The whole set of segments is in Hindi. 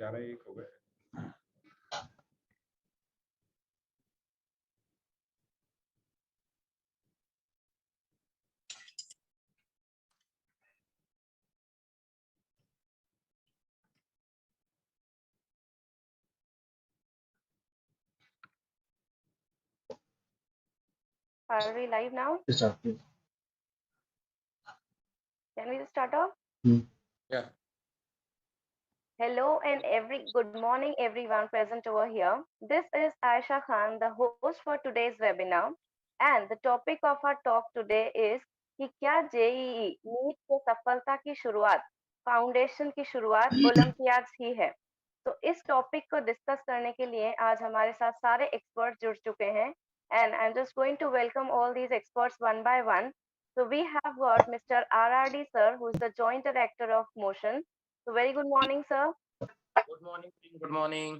11-1 हो गए। Are we live now? Yes, sir, please. Can we just start off? Yeah. Hello and good morning everyone present over here. This is Aisha Khan, the host for today's webinar, and the topic of our talk today is कि क्या जेईई नीट के सफलता की शुरुआत फाउंडेशन की शुरुआत ओलंपियाड्स ही है। तो इस टॉपिक को डिस्कस करने के लिए आज हमारे साथ सारे एक्सपर्ट जुड़ चुके हैं and I am just going to welcome all these experts one by one. So we have got Mr. RRD sir, who is the joint director of Motion. So very good morning, sir. Good morning. Good morning.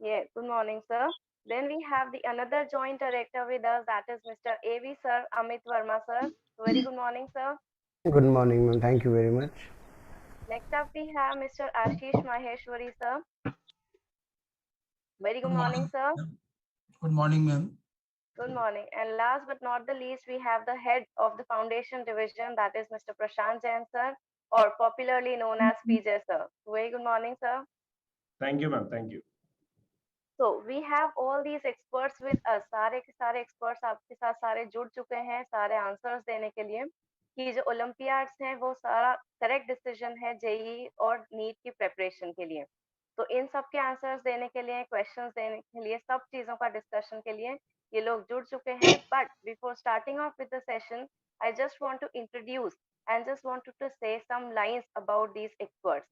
Yeah, good morning, sir. Then we have the another joint director with us, that is Mr. AV sir, Amit Verma sir. So very good morning, sir. Good morning, ma'am. Thank you very much. Next up we have Mr. Ashish Maheshwari sir. Very good morning, sir. Good morning, ma'am. Good morning. And last but not the least, we have the head of the foundation division, that is Mr. Prashant Jain sir, or popularly known as PJ sir. Very good morning, sir. Thank you, ma'am. Thank you. So we have all these experts with us. सारे के सारे experts आपके साथ सारे जुड़ चुके हैं सारे answers देने के लिए कि जो ओलंपियाड्स हैं वो सारा करेक्ट डिसीजन है जेई और नीट की प्रिपरेशन के लिए. तो इन सब के आंसर्स देने के लिए, क्वेश्चंस देने के लिए, सब चीजों का डिस्कशन के लिए ये लोग जुड़ चुके हैं. But before starting off with the session, I just want to introduce and just want to say some lines about these experts.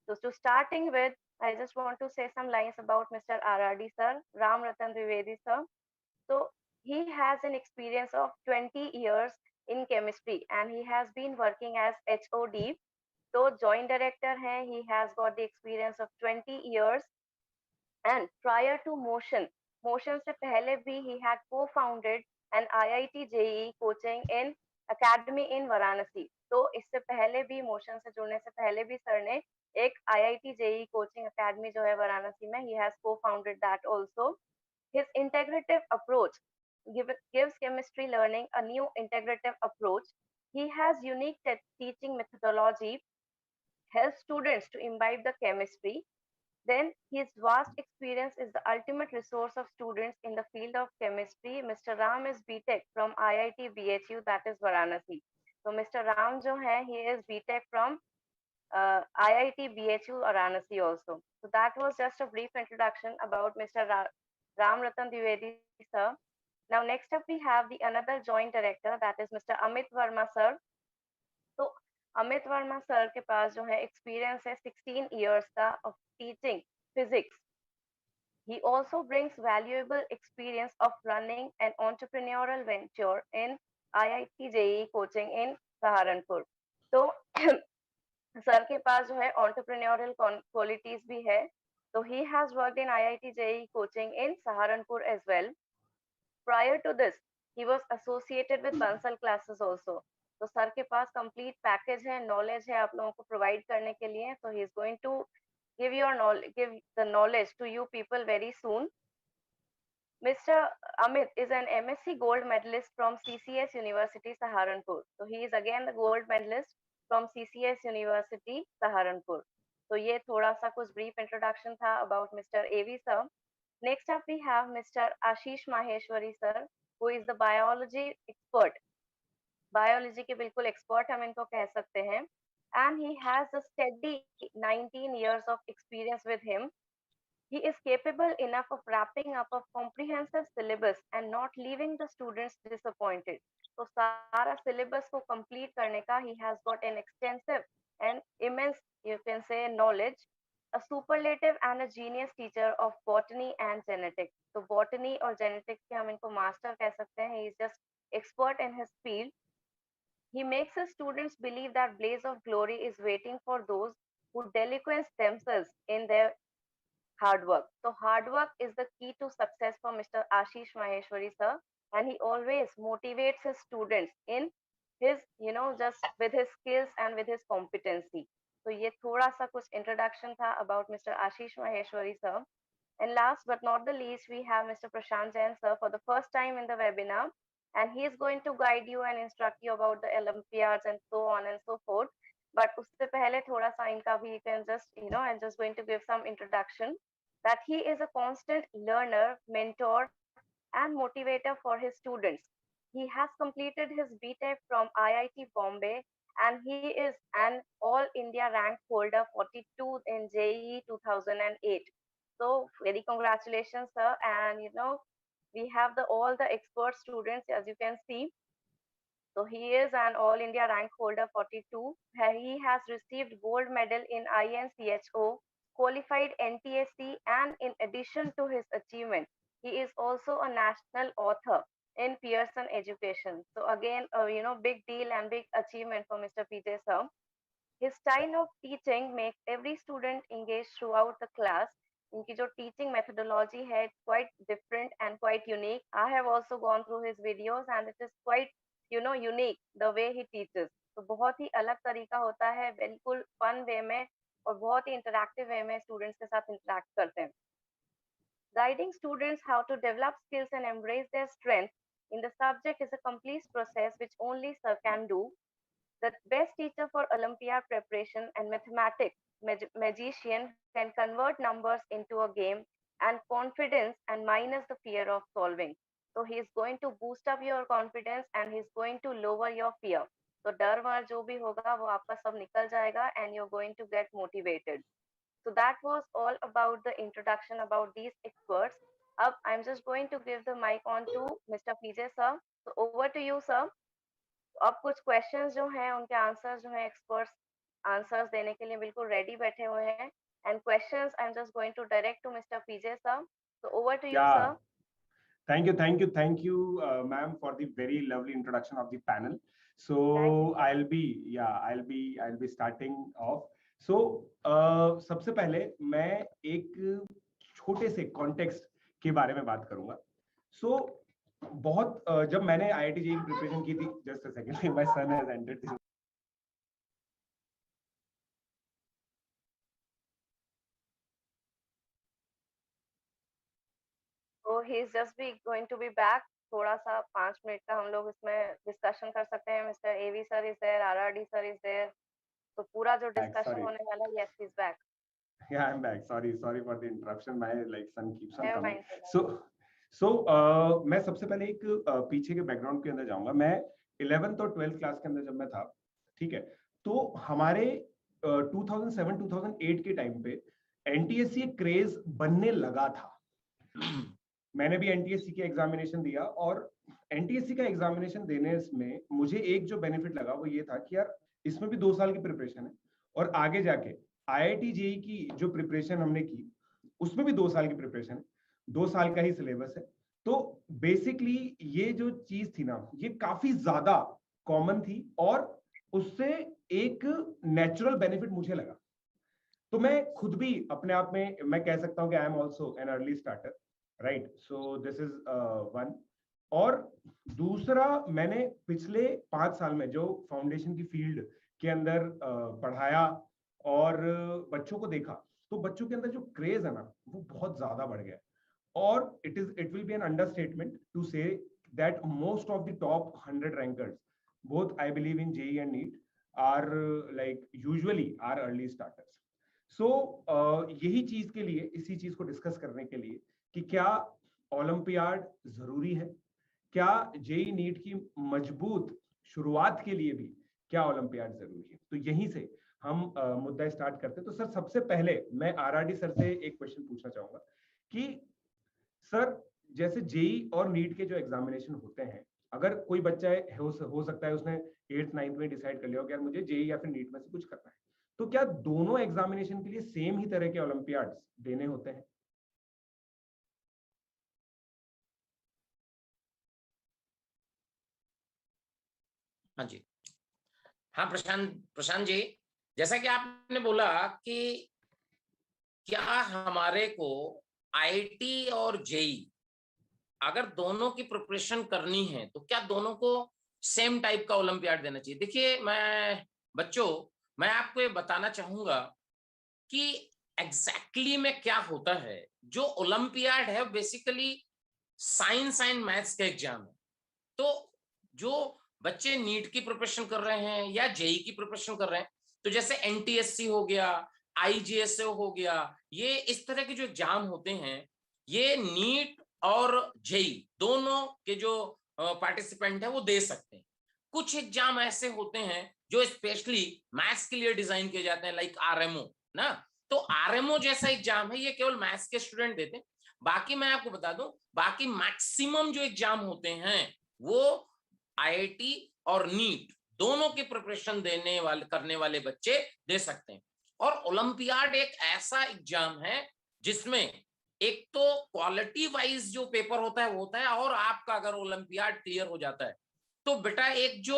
So to starting with, I just want to say some lines about Mr. RRD sir, Ram Ratan Dwivedi sir. So he has an experience of 20 years in chemistry and he has been working as HOD. So joint director hai, he has got the experience of 20 years. And prior to Motion se pehle bhi he had co-founded an IIT JEE coaching in academy in Varanasi. तो इससे पहले भी Motion से जुड़ने से पहले भी सर ने एक IIT JEE coaching academy जो है वाराणसी में, he has co-founded that also. His integrative approach gives chemistry learning a new integrative approach. He has unique teaching methodology, helps students to imbibe the chemistry. Then his vast experience is the ultimate resource of students in the field of chemistry. Mr. Ram is BTech from IIT BHU, that is Varanasi. So Mr. Ram jo hai, he is BTech from IIT BHU Varanasi also. So that was just a brief introduction about Mr. Ram Ratan Dwivedi sir. Now next up we have the another joint director, that is Mr. Amit Verma sir. तो अमित वर्मा सर के पास जो है एक्सपीरियंस है 16 years का of teaching physics. He also brings valuable experience of running an entrepreneurial venture in IIT JEE coaching in Saharanpur. तो सर के पास जो है entrepreneurial qualities भी है. So he has worked in IIT JEE coaching in Saharanpur as well. Prior to this, he was associated with Bansal classes also. तो सर के पास कंप्लीट पैकेज है, नॉलेज है आप लोगों को प्रोवाइड करने के लिए. So he is going to give the knowledge to you people very soon. Mr. Amit is an MSc gold medalist from CCS University Saharanpur. So he is again the gold medalist from CCS University Saharanpur. तो ये थोड़ा सा कुछ brief introduction था about Mr. AV sir. Next up we have Mr. Ashish Maheshwari sir, who is the biology expert. Biology के बिल्कुल एक्सपर्ट हम इनको कह सकते हैं. And he has a steady 19 years of experience with him. He is capable enough of wrapping up a comprehensive syllabus and not leaving the students disappointed. तो सारा syllabus को complete करने का he has got an extensive and immense, you can say, knowledge. A superlative and a genius teacher of botany and genetics. तो botany और genetics के हम इनको master कह सकते हैं. He is just expert in his field. He makes his students believe that blaze of glory is waiting for those who deliquesce themselves in their hard work. So hard work is the key to success for Mr. Ashish Maheshwari sir, and he always motivates his students in his, just with his skills and with his competency. तो ये थोड़ा सा कुछ इंट्रोडक्शन था about mister Ashish Maheshwari sir. And last but not the least, we have Mr. Prashant Jain sir for the first time in the webinar, and he is going to guide you and instruct you about the Olympiads and so on and so forth. But उससे पहले थोड़ा सा इनका भी, you can just, I'm just going to give some introduction that he is a constant learner, mentor, and motivator for his students. He has completed his BTech from IIT Bombay, and he is an All India rank holder 42 in JEE 2008. So very congratulations, sir. And we have all the expert students, as you can see. So he is an All India rank holder 42. He has received gold medal in INCHO, qualified NTSC, and in addition to his achievement, he is also a national author in Pearson Education. So again, big deal and big achievement for Mr. PJ sir. His style of teaching makes every student engage throughout the class. इनकी जो teaching methodology है, it's quite different and quite unique. I have also gone through his videos and it is quite unique the way he teaches. तो बहुत ही अलग तरीका होता है, बिल्कुल fun way में और बहुत ही interactive way में students के साथ interact करते हैं. Guiding students how to develop skills and embrace their strengths in the subject is a complete process which only sir can do. The best teacher for Olympiad preparation and mathematics magician can convert numbers into a game and confidence and minus the fear of solving. So he is going to boost up your confidence and he is going to lower your fear. So डर वार जो भी होगा वो आपका सब निकल जाएगा and you're going to get motivated. So that was all about the introduction about these experts. Up, I'm just going to give the mic on to Mr. PJ sir. So over to you, sir. अब कुछ क्वेश्चंस जो हैं उनके आंसर्स जो हैं एक्सपर्ट्स आंसर्स देने के लिए बिल्कुल रेडी बैठे हुए हैं and questions I am just going to direct to mister PJ sir. So over to you sir. Thank you, ma'am, for the very lovely introduction of the panel. So I'll be starting off. So सबसे पहले मैं एक छोटे से कॉन्टेक्स्ट के बारे में बात करूंगा. So बहुत जब मैंने IIT JEE की प्रिपरेशन की थी, just a second, my son has entered. So he is just going to be back. थोड़ा सा 5 मिनट का हम लोग इसमें डिस्कशन कर सकते हैं. Mister AV sir is there, RRD sir is there. तो पूरा जो डिस्कशन होने वाला है, yes he is back. Yeah, I'm back. Sorry for the interruption. My son keeps on coming. So मैं सबसे पहले एक पीछे के बैकग्राउंड के अंदर जाऊंगा. मैं 11th और 12th क्लास के अंदर जब मैं था, ठीक है, तो हमारे 2007-2008 के टाइम पे एनटीएससी एक क्रेज बनने लगा था. मैंने भी एनटीएससी की एग्जामिनेशन दिया और एनटीएससी का एग्जामिनेशन देने में मुझे एक जो बेनिफिट लगा वो ये था कि यार इसमें भी 2 साल की प्रिपरेशन है और आगे जाके आईआईटी जेईई की जो प्रिपरेशन हमने की उसमें भी 2 साल की प्रिपरेशन है, 2 साल का ही सिलेबस है. तो बेसिकली ये जो चीज थी ना, ये काफी ज्यादा कॉमन थी और उससे एक नेचुरल बेनिफिट मुझे लगा. तो मैं खुद भी अपने आप में मैं कह सकता हूं कि I am also an early starter, right. So this is one. और दूसरा, मैंने पिछले 5 साल में जो फाउंडेशन की फील्ड के अंदर पढ़ाया और बच्चों को देखा, तो बच्चों के अंदर जो क्रेज है ना वो बहुत ज्यादा बढ़ गया. और it will be an understatement to say that most of the top 100 rankers, both I believe in JEE and NEET, are like usually are early starters. So यही चीज के लिए, इसी चीज को डिस्कस करने के लिए कि क्या ओलंपियाड जरूरी है, क्या जेईई नीट की मजबूत शुरुआत के लिए भी क्या ओलंपियाड जरूरी है, तो यहीं से हम मुद्दा स्टार्ट करते हैं. तो सर सबसे पहले मैं आरआरडी सर से एक क्वेश्चन पूछना चाहूंगा कि सर जैसे जेईई और नीट के जो एग्जामिनेशन होते हैं, अगर कोई बच्चा हो सकता है उसने 8th 9th में डिसाइड कर लिया हो कि यार मुझे जेईई या फिर नीट में से कुछ करना है, तो क्या दोनों एग्जामिनेशन के लिए सेम ही तरह के ओलंपियाड्स देने होते हैं? हाँ जी, हाँ प्रशांत जी, जैसा कि आपने बोला कि क्या हमारे को आईआईटी और जेईई अगर दोनों की प्रिपरेशन करनी है तो क्या दोनों को सेम टाइप का ओलंपियाड देना चाहिए? देखिए मैं बच्चों मैं आपको ये बताना चाहूंगा कि एग्जैक्टली में क्या होता है। जो ओलंपियाड है बेसिकली साइंस एंड मैथ्स का एग्जाम है। तो जो बच्चे नीट की प्रिपरेशन कर रहे हैं या जेई की प्रिपरेशन कर रहे हैं, तो जैसे एनटीएससी हो गया, आईजीएसओ हो गया, ये इस तरह के जो एग्जाम होते हैं, ये नीट और जेई दोनों के जो पार्टिसिपेंट है वो दे सकते हैं। कुछ एग्जाम ऐसे होते हैं जो स्पेशली मैथ्स के लिए डिजाइन किए जाते हैं, लाइक आरएमओ ना। तो आरएमओ जैसा एग्जाम है, ये केवल मैथ्स के स्टूडेंट देते हैं। बाकी मैं आपको बता दूं, बाकी मैक्सिमम जो एग्जाम होते हैं वो आईआईटी और नीट दोनों की प्रिपरेशन देने वाले करने वाले बच्चे दे सकते हैं। और ओलंपियाड एक ऐसा एग्जाम है जिसमें एक तो क्वालिटी वाइज जो पेपर होता है वो होता है, और आपका अगर ओलंपियाड क्लियर हो जाता है तो बेटा एक जो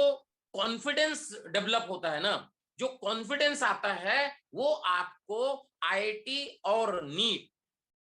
कॉन्फिडेंस डेवलप होता है ना, जो कॉन्फिडेंस आता है, वो आपको आईआईटी और नीट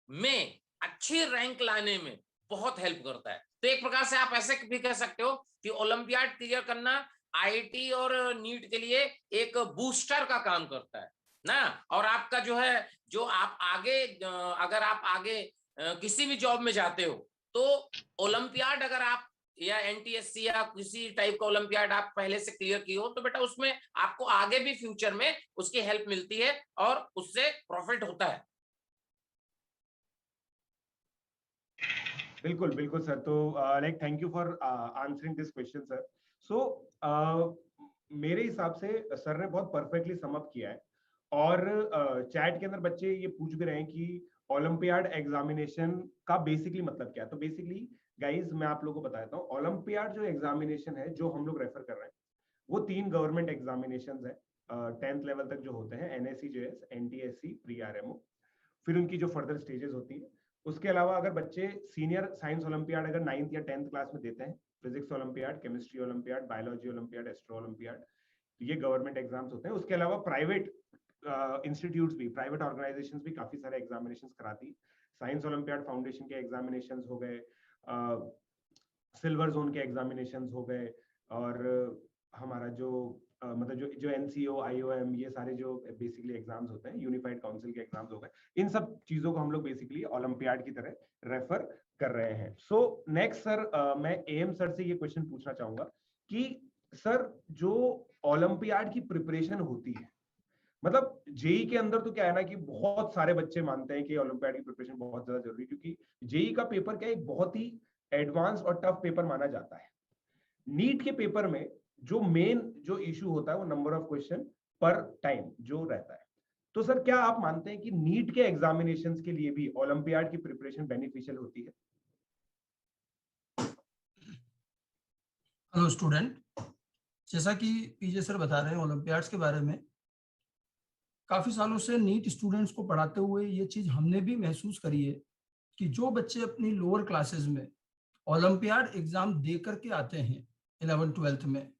में अच्छी रैंक लाने में बहुत हेल्प करता है। तो एक प्रकार से आप ऐसे भी कह सकते हो कि ओलंपियाड क्लियर करना आईआईटी और नीट के लिए एक बूस्टर का काम करता है ना। और आपका जो है, जो आप आगे अगर आप आगे किसी भी जॉब में जाते हो तो ओलंपियाड अगर आप या एनटीएससी या किसी टाइप का ओलंपियाड आप पहले से क्लियर की हो तो बेटा उसमें आपको आगे भी फ्यूचर में उसकी हेल्प मिलती है और उससे प्रॉफिट होता है। बिल्कुल बिल्कुल सर। तो like thank you for answering this question sir. So मेरे हिसाब से सर ने बहुत परफेक्टली सम अप किया है। और चैट के अंदर बच्चे ये पूछ भी रहे हैं कि ओलंपियाड एग्जामिनेशन का बेसिकली मतलब क्या है। तो बेसिकली गाइज मैं आप लोगों को बताता हूँ, ओलंपियाड जो एग्जामिनेशन है जो हम लोग रेफर कर रहे हैं वो 3 गवर्नमेंट एग्जामिनेशन है 10th लेवल तक जो होते हैं, एनएससी, एनटीएससी, प्री आरएमओ। फिर उनकी जो फर्दर स्टेजेस होती है, उसके अलावा अगर बच्चे सीनियर साइंस ओलंपियाड अगर 9th या 10th क्लास में देते हैं, physics olympiad, chemistry olympiad, biology olympiad, astro olympiad, ये गवर्नमेंट एग्जाम्स होते हैं। उसके अलावा प्राइवेट इंस्टीट्यूट्स भी, प्राइवेट ऑर्गेनाइजेशंस भी काफी सारे एग्जामिनेशंस कराती। साइंस ओलंपियाड फाउंडेशन के एग्जामिनेशंस हो गए, सिल्वर जोन के एग्जामिनेशंस हो गए, और हमारा जो मतलब जो एनसीओ, आईओएम, ये सारे जो बेसिकली एग्जाम्स होते हैं, यूनिफाइड काउंसिल के एग्जाम्स हो गए, इन सब चीजों को हम लोग बेसिकली ओलंपियाड की तरह रेफर कर रहे हैं। सो नेक्स्ट सर, मैं एएम सर से ये क्वेश्चन पूछना चाहूंगा कि सर जो ओलंपियाड की प्रिपरेशन होती है, मतलब जेई के अंदर तो क्या है ना कि बहुत सारे बच्चे मानते हैं कि ओलंपियाड की प्रिपरेशन बहुत ज्यादा जरूरी, क्योंकि जेई का पेपर क्या है, एक बहुत ही एडवांस और टफ पेपर माना जाता है। नीट के पेपर में जो मेन जो इशू होता है वो नंबर ऑफ क्वेश्चन पर टाइम जो रहता है। तो सर क्या आप मानते हैं कि नीट के एग्जामिनेशंस के लिए भी ओलंपियाड की प्रिपरेशन बेनिफिशियल होती है? हेलो स्टूडेंट, जैसा कि पीजे सर बता रहे हैं ओलंपियाड्स के बारे में, काफी सालों से नीट स्टूडेंट्स को पढ़ाते हुए ये चीज हमने भी महसूस करी है कि जो बच्चे अपनी लोअर क्लासेस में ओलंपियाड एग्जाम दे करके आते हैं 11th-12th में,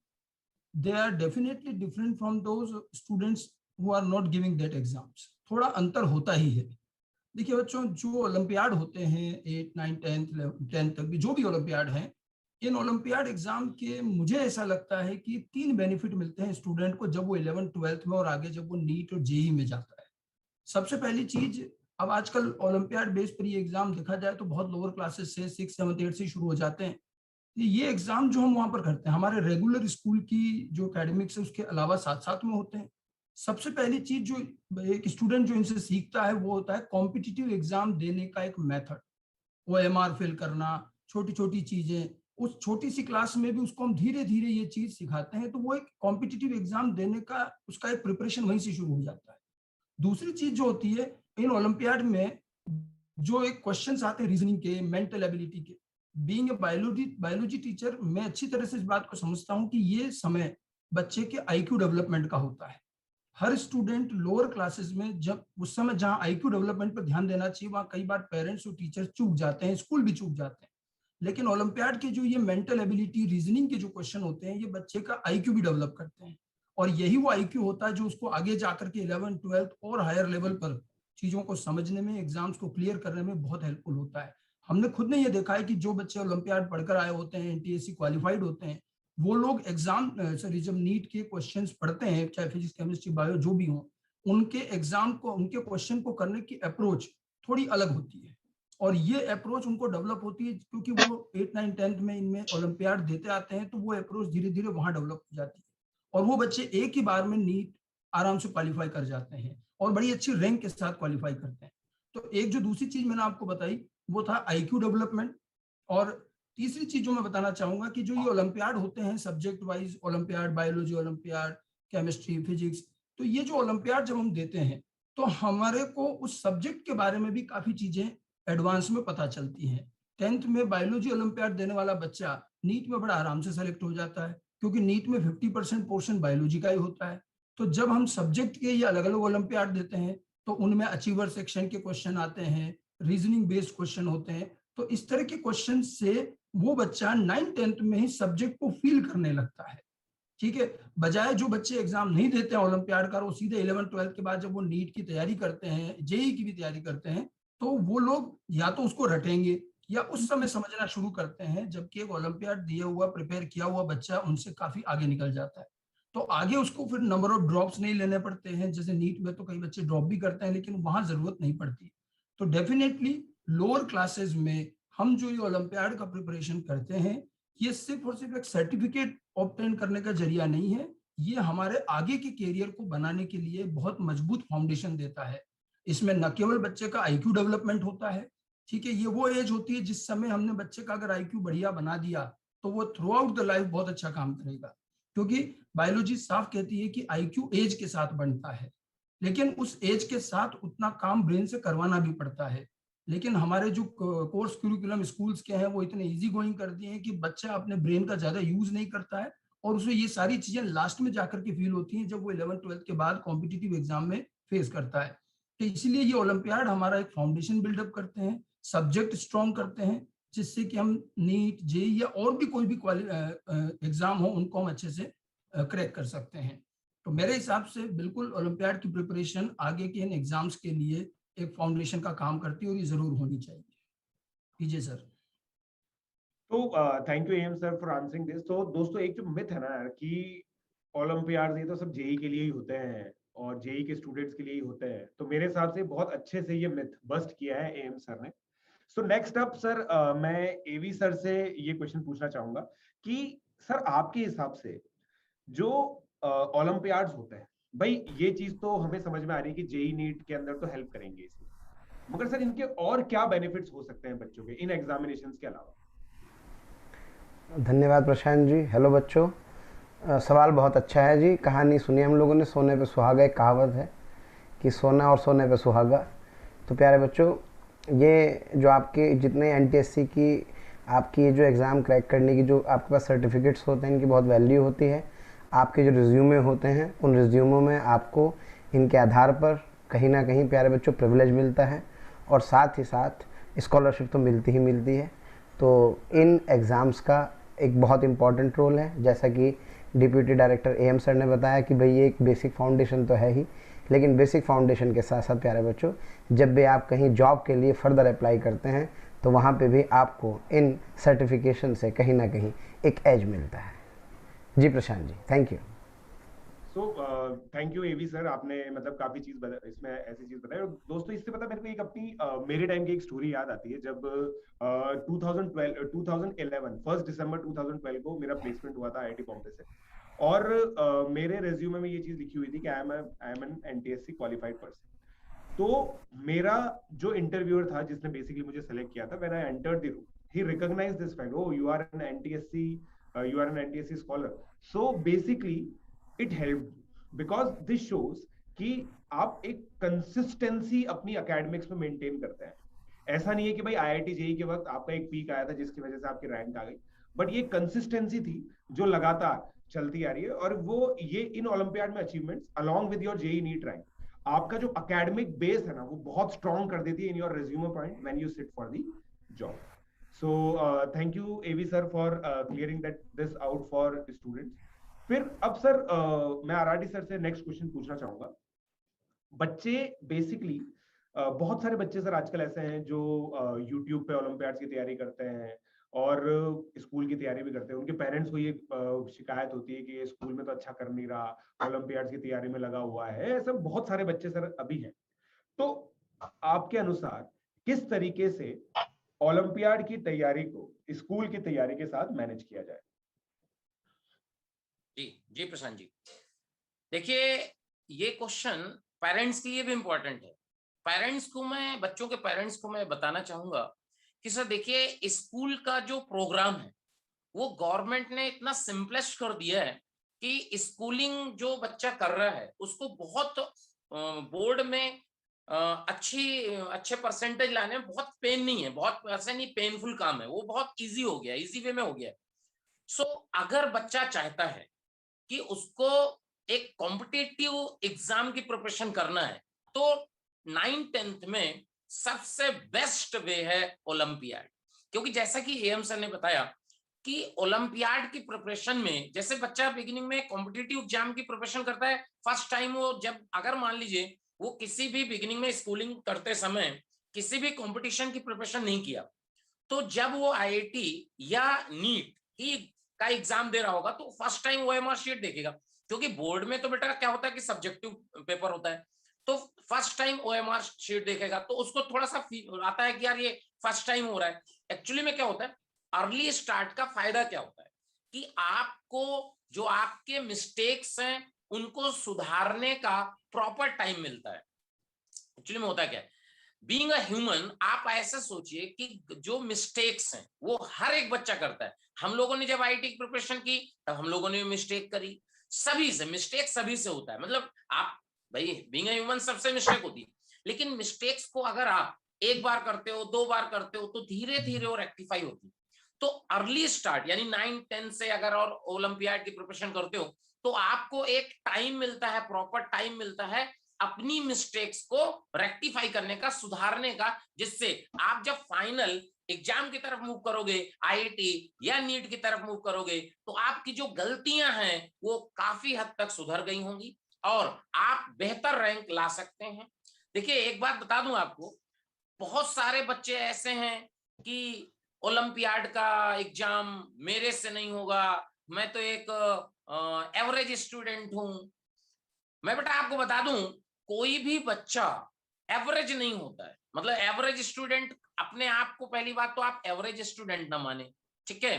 they are definitely different from those students who are not giving that exams। थोड़ा अंतर होता ही है। देखिए बच्चों, जो ओलंपियाड होते हैं 8, 9, 10th तक भी जो भी ओलंपियाड हैं, इन ओलंपियाड एग्जाम के मुझे ऐसा लगता है कि 3 बेनिफिट मिलते हैं स्टूडेंट को जब वो 11th-12th में और आगे जब वो नीट और जेई में जाता है। सबसे पहली चीज, अब आजकल ओलंपियाड बेस्ड प्री एग्जाम देखा जाए तो बहुत लोअर क्लासेस से 6, 7, 8 से शुरू हो जाते हैं। ये एग्जाम जो हम वहां पर करते हैं हमारे रेगुलर स्कूल की जो एकेडमिक्स है उसके अलावा साथ साथ में होते हैं। सबसे पहली चीज जो एक स्टूडेंट जो इनसे सीखता है वो होता है कॉम्पिटिटिव एग्जाम देने का एक मेथड। OMR फिल करना, छोटी छोटी चीजें, उस छोटी सी क्लास में भी उसको हम धीरे धीरे ये चीज सिखाते हैं, तो वो एक कॉम्पिटिटिव एग्जाम देने का उसका एक प्रिपरेशन वहीं से शुरू हो जाता है। दूसरी चीज जो होती है इन ओलंपियाड में, जो एक क्वेश्चंस आते हैं रीजनिंग के, मेंटल एबिलिटी के, बीइंग ए बायोलॉजी टीचर मैं अच्छी तरह से इस बात को समझता हूं कि ये समय बच्चे के IQ डेवलपमेंट का होता है। हर स्टूडेंट लोअर क्लासेस में जब उस समय जहां IQ डेवलपमेंट पर ध्यान देना चाहिए वहां कई बार पेरेंट्स और टीचर चूक जाते हैं, स्कूल भी चूक जाते हैं। लेकिन ओलंपियाड के जो ये मेंटल एबिलिटी, रीजनिंग के जो क्वेश्चन होते हैं, ये बच्चे का IQ भी डेवलप करते हैं, और यही वो IQ होता है जो उसको आगे जाकर के 11th-12th और हायर लेवल पर चीजों को समझने में, एग्जाम्स को क्लियर करने में बहुत हेल्पफुल होता है। हमने खुद ने ये देखा है कि जो बच्चे ओलंपियाड पढ़कर आए होते हैं, NTSC क्वालिफाइड होते हैं, वो लोग एग्जाम सॉरी जब नीट के क्वेश्चंस पढ़ते हैं, चाहे फिजिक्स केमिस्ट्री बायो जो भी हो, उनके एग्जाम को, उनके क्वेश्चन को करने की अप्रोच थोड़ी अलग होती है। और ये अप्रोच उनको डेवलप होती है क्योंकि वो 8, 9, 10th में इनमें ओलंपियाड देते आते हैं, तो वो अप्रोच धीरे धीरे वहां डेवलप हो जाती है और वो बच्चे एक ही बार में नीट आराम से क्वालिफाई कर जाते हैं और बड़ी अच्छी रैंक के साथ क्वालिफाई करते हैं। तो एक जो दूसरी चीज मैंने आपको बताई वो था आईक्यू डेवलपमेंट। और तीसरी चीज जो मैं बताना चाहूंगा कि जो ये ओलंपियाड होते हैं subject wise olympiad, biology olympiad, chemistry, physics, तो ये जो ओलंपियाड जब हम देते हैं तो हमारे को उस सब्जेक्ट के बारे में भी काफी चीजें एडवांस में पता चलती हैं। 10th में बायोलॉजी ओलंपियाड देने वाला बच्चा नीट में बड़ा आराम से सेलेक्ट हो जाता है क्योंकि नीट में 50% पोर्शन बायोलॉजी का ही होता है। तो जब हम सब्जेक्ट के ये अलग अलग ओलंपियाड देते हैं तो उनमें अचीवर सेक्शन के क्वेश्चन आते हैं, रीजनिंग बेस्ड क्वेश्चन होते हैं। तो इस तरह के क्वेश्चन से वो बच्चा 9th 10th में ही सब्जेक्ट को फील करने लगता है। ठीक है, बजाय जो बच्चे एग्जाम नहीं देते हैं ओलंपियाड का, वो सीधे 11th 12th के बाद जब वो नीट की तैयारी करते हैं, जेई की भी तैयारी करते हैं, तो वो लोग या तो उसको रटेंगे या उस समय समझना शुरू करते हैं, जबकि एक ओलंपियाड दिया हुआ, प्रिपेयर किया हुआ बच्चा उनसे काफी आगे निकल जाता है। तो आगे उसको फिर नंबर ऑफ ड्रॉप्स नहीं लेने पड़ते हैं, जैसे नीट में तो कई बच्चे ड्रॉप भी करते हैं लेकिन वहां जरूरत नहीं पड़ती। तो डेफिनेटली लोअर क्लासेस में हम जो ये ओलंपियाड का प्रिपरेशन करते हैं, ये सिर्फ और सिर्फ एक सर्टिफिकेट ऑब्टेन करने का जरिया नहीं है, ये हमारे आगे के करियर को बनाने के लिए बहुत मजबूत फाउंडेशन देता है। इसमें न केवल बच्चे का आईक्यू डेवलपमेंट होता है, ठीक है, ये वो एज होती है जिस समय हमने बच्चे का अगर आईक्यू बढ़िया बना दिया तो वो थ्रू आउट द लाइफ बहुत अच्छा काम करेगा। क्योंकि बायोलॉजी साफ कहती है कि आईक्यू एज के साथ बढ़ता है, लेकिन उस एज के साथ उतना काम ब्रेन से करवाना भी पड़ता है। लेकिन हमारे जो कोर्स करिकुलम स्कूल्स के हैं वो इतने इजी गोइंग कर दिए हैं कि बच्चा अपने ब्रेन का ज्यादा यूज नहीं करता है और उसे ये सारी चीजें लास्ट में जाकर के फील होती हैं जब वो 11th 12th के बाद कॉम्पिटिटिव एग्जाम में फेस करता है। तो इसलिए ये ओलंपियाड हमारा एक फाउंडेशन बिल्डअप करते हैं, सब्जेक्ट स्ट्रॉन्ग करते हैं, जिससे कि हम नीट, जेई या और भी कोई भी एग्जाम हो उनको हम अच्छे से क्रैक कर सकते हैं। तो मेरे हिसाब से बिल्कुल ओलंपियाड की प्रिपरेशन आगे के इन एग्जाम्स के लिए एक फाउंडेशन का काम करती है और ये जरूर होनी चाहिए। PJ sir. तो thank you M sir for answering this. तो दोस्तों एक जो मिथ है ना यार कि ओलंपियाड ये तो सब जेई के लिए ही होते हैं और जेई के स्टूडेंट्स के लिए ही होते हैं, तो मेरे हिसाब से बहुत अच्छे से ये मिथ बस्ट किया है एम सर ने। सो नेक्स्ट अप सर मैं एवी सर से ये क्वेश्चन पूछना चाहूंगा कि सर आपके हिसाब से जो ओलंपियाड्स होते हैं, भाई ये चीज तो हमें समझ में आ रही है कि जेई नीट के अंदर तो हेल्प करेंगे इसे, मगर सर इनके और क्या बेनिफिट्स हो सकते हैं बच्चों के इन एग्जामिनेशंस के अलावा? धन्यवाद प्रशांत जी। हेलो बच्चों, सवाल बहुत अच्छा है जी। कहानी सुनी हम लोगों ने, सोने पे सुहागा, एक कहावत है कि सोना और सोने पे सुहागा। तो प्यारे बच्चों, ये जो आपके जितने एनटीएससी की आपकी जो एग्ज़ाम क्रैक करने की जो आपके पास सर्टिफिकेट्स होते हैं, इनकी बहुत वैल्यू होती है। आपके जो रिज्यूमे होते हैं, उन रिज्यूमों में आपको इनके आधार पर कहीं ना कहीं प्यारे बच्चों प्रिविलेज मिलता है और साथ ही साथ स्कॉलरशिप तो मिलती ही मिलती है। तो इन एग्ज़ाम्स का एक बहुत इम्पॉर्टेंट रोल है, जैसा कि डिप्यूटी डायरेक्टर एम सर ने बताया कि भाई ये एक बेसिक फाउंडेशन तो है ही, लेकिन बेसिक फाउंडेशन के साथ साथ प्यारे बच्चों जब भी आप कहीं जॉब के लिए फर्दर अप्लाई करते हैं तो वहाँ पे भी आपको इन सर्टिफिकेशन से कहीं ना कहीं एक एज मिलता है। जी Prashant ji, thank you. So thank you AV sir, आपने मतलब काफी चीज इसमें ऐसी चीज बताई। और दोस्तों इससे पता मेरे को एक अपनी मेरे टाइम की एक स्टोरी याद आती है। जब 2011 1 दिसंबर 2012 को मेरा प्लेसमेंट हुआ था आईआईटी बॉम्बे से, और मेरे रेज्यूमे में ये चीज लिखी हुई थी कि I am an NTSC qualified person. तो मेरा जो इंटरव्यूअर था जिसने बेसिकली मुझे सेलेक्ट किया था, when I entered the room he recognised this fact, oh you are an NTSC, you are an NTSC scholar. So basically it help because this shows कि आप एक कंसिस्टेंसी अपनी एकेडमिक्स में मेंटेन करते हैं। ऐसा नहीं है कि भाई आईआईटी जेई के वक्त आपका एक पीक आया था जिसकी वजह से आपकी रैंक आ गई, बट ये कंसिस्टेंसी थी जो लगातार चलती आ रही है। और वो ये इन ओलंपियाड में achievements along with your JEE NEET rank आपका जो एकेडमिक बेस है ना वो बहुत स्ट्रॉन्ग कर देती है in your resume point when you sit for the job. So thank you AV sir for clearing that this out for students. फिर अब सर मैं आरआरटी सर से नेक्स्ट क्वेश्चन पूछना चाहूंगा। बच्चे बेसिकली बहुत सारे बच्चे सर आजकल ऐसे हैं जो यूट्यूब पे ओलंपियाड्स की तैयारी करते हैं और स्कूल की तैयारी भी करते हैं। उनके पेरेंट्स को ये शिकायत होती है कि ये स्कूल में तो अच्छा कर नहीं रहा, ओलंपियाड्स की तैयारी में लगा हुआ है। ऐसे बहुत सारे बच्चे सर अभी हैं। तो आपके अनुसार किस तरीके से ओलंपियाड की तैयारी को स्कूल की तैयारी के साथ मैनेज किया जाए? जी जी प्रशांत जी, देखिए ये क्वेश्चन पेरेंट्स के लिए भी इम्पोर्टेंट है। पेरेंट्स को मैं, बच्चों के पेरेंट्स को मैं बताना चाहूंगा कि सर देखिए, स्कूल का जो प्रोग्राम है वो गवर्नमेंट ने इतना सिंपलेस्ट कर दिया है कि स्कूलिंग जो बच्चा कर रहा है उसको बहुत बोर्ड में अच्छे परसेंटेज लाने में बहुत पेन नहीं है, बहुत ऐसा नहीं पेनफुल काम है, वो बहुत इजी हो गया, इजी वे में हो गया। सो अगर बच्चा चाहता है कि उसको एक कॉम्पिटिटिव एग्जाम की प्रिपरेशन करना है तो 9th-10th में सबसे बेस्ट वे है ओलंपियाड। क्योंकि जैसा कि एम सर ने बताया कि ओलंपियाड की प्रिपरेशन में, जैसे बच्चा बिगिनिंग में कॉम्पिटिटिव एग्जाम की प्रिपरेशन करता है, फर्स्ट टाइम वो जब, अगर मान लीजिए वो किसी भी बिगिनिंग में स्कूलिंग करते समय किसी भी कंपटीशन की प्रिपरेशन नहीं किया, तो जब वो आईआईटी या नीट की का एग्जाम दे रहा होगा तो फर्स्ट टाइम ओएमआर शीट देखेगा। क्योंकि बोर्ड में तो बेटा क्या होता है कि सब्जेक्टिव पेपर होता है, तो फर्स्ट टाइम ओएमआर शीट देखेगा तो उसको थोड़ा सा आता है कि यार ये फर्स्ट टाइम हो रहा है। एक्चुअली में क्या होता है, अर्ली स्टार्ट का फायदा क्या होता है कि आपको जो आपके मिस्टेक्स हैं उनको सुधारने का प्रॉपर टाइम मिलता है। एक्चुअली में होता क्या है, बीइंग अ ह्यूमन, आप ऐसे सोचिए कि जो मिस्टेक्स हैं वो हर एक बच्चा करता है। हम लोगों ने जब आईटी की प्रिपरेशन की तब हम लोगों ने मिस्टेक करी, सभी से मिस्टेक सभी से होता है। मतलब आप भाई बीइंग अ ह्यूमन सबसे मिस्टेक होती है, लेकिन मिस्टेक्स को अगर आप एक बार करते हो, 2 बार करते हो तो धीरे धीरे वो रेक्टिफाई होती है। तो अर्ली स्टार्ट यानी 9-10 से अगर और ओलंपियाड की प्रिपरेशन करते हो तो आपको एक टाइम मिलता है, प्रॉपर टाइम मिलता है अपनी मिस्टेक्स को रेक्टिफाई करने का, सुधारने का, जिससे आप जब फाइनल एग्जाम की तरफ मूव करोगे, आईआईटी या नीट की तरफ मूव करोगे, तो आपकी जो गलतियां हैं वो काफी हद तक सुधर गई होंगी और आप बेहतर रैंक ला सकते हैं। देखिए एक बात बता दूं आपको, बहुत सारे बच्चे ऐसे हैं कि ओलंपियाड का एग्जाम मेरे से नहीं होगा, मैं तो एक एवरेज स्टूडेंट हूं। मैं बेटा आपको बता दूं, कोई भी बच्चा एवरेज नहीं होता है। मतलब एवरेज स्टूडेंट अपने आप को, पहली बात तो आप एवरेज स्टूडेंट ना माने, ठीक है?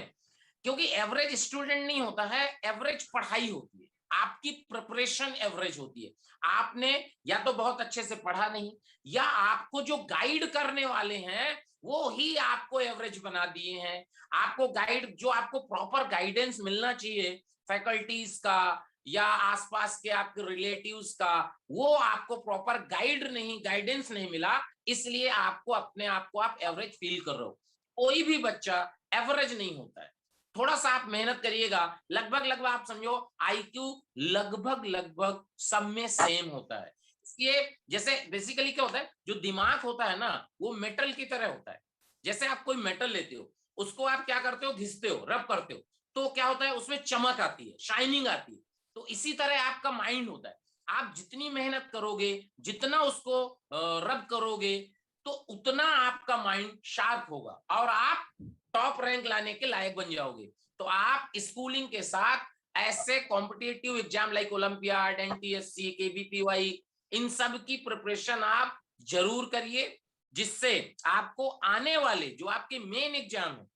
क्योंकि एवरेज स्टूडेंट नहीं होता है, एवरेज पढ़ाई होती है, आपकी प्रिपरेशन एवरेज होती है। आपने या तो बहुत अच्छे से पढ़ा नहीं, या आपको जो गाइड करने वाले हैं वो ही आपको एवरेज बना दिए हैं। आपको गाइड, जो आपको प्रॉपर गाइडेंस मिलना चाहिए फैकल्टीज का या आसपास के आपके रिलेटिव्स का, वो आपको प्रॉपर गाइडेंस नहीं मिला, इसलिए आपको अपने आप को आप एवरेज फील कर रहे हो। कोई भी बच्चा एवरेज नहीं होता है, थोड़ा सा आप मेहनत करिएगा, लगभग लगभग आप समझो आईक्यू लगभग लगभग सब में सेम होता है। ये जैसे बेसिकली क्या होता है, जो दिमाग होता है ना वो मेटल की तरह होता है। जैसे आप कोई मेटल लेते हो, उसको आप क्या करते हो, घिसते हो, रब करते हो, तो क्या होता है उसमें चमक आती है, शाइनिंग आती है। तो इसी तरह आपका माइंड होता है, आप जितनी मेहनत करोगे, जितना उसको रब करोगे, तो उतना आपका माइंड शार्प होगा और आप टॉप रैंक लाने के लायक बन जाओगे। तो आप स्कूलिंग के साथ ऐसे competitive exam like olympiad, NTSC, KVPY, इन सब की प्रिपरेशन आप जरूर करिए, जिससे आपको आने वाले जो आपके मेन एग्जाम है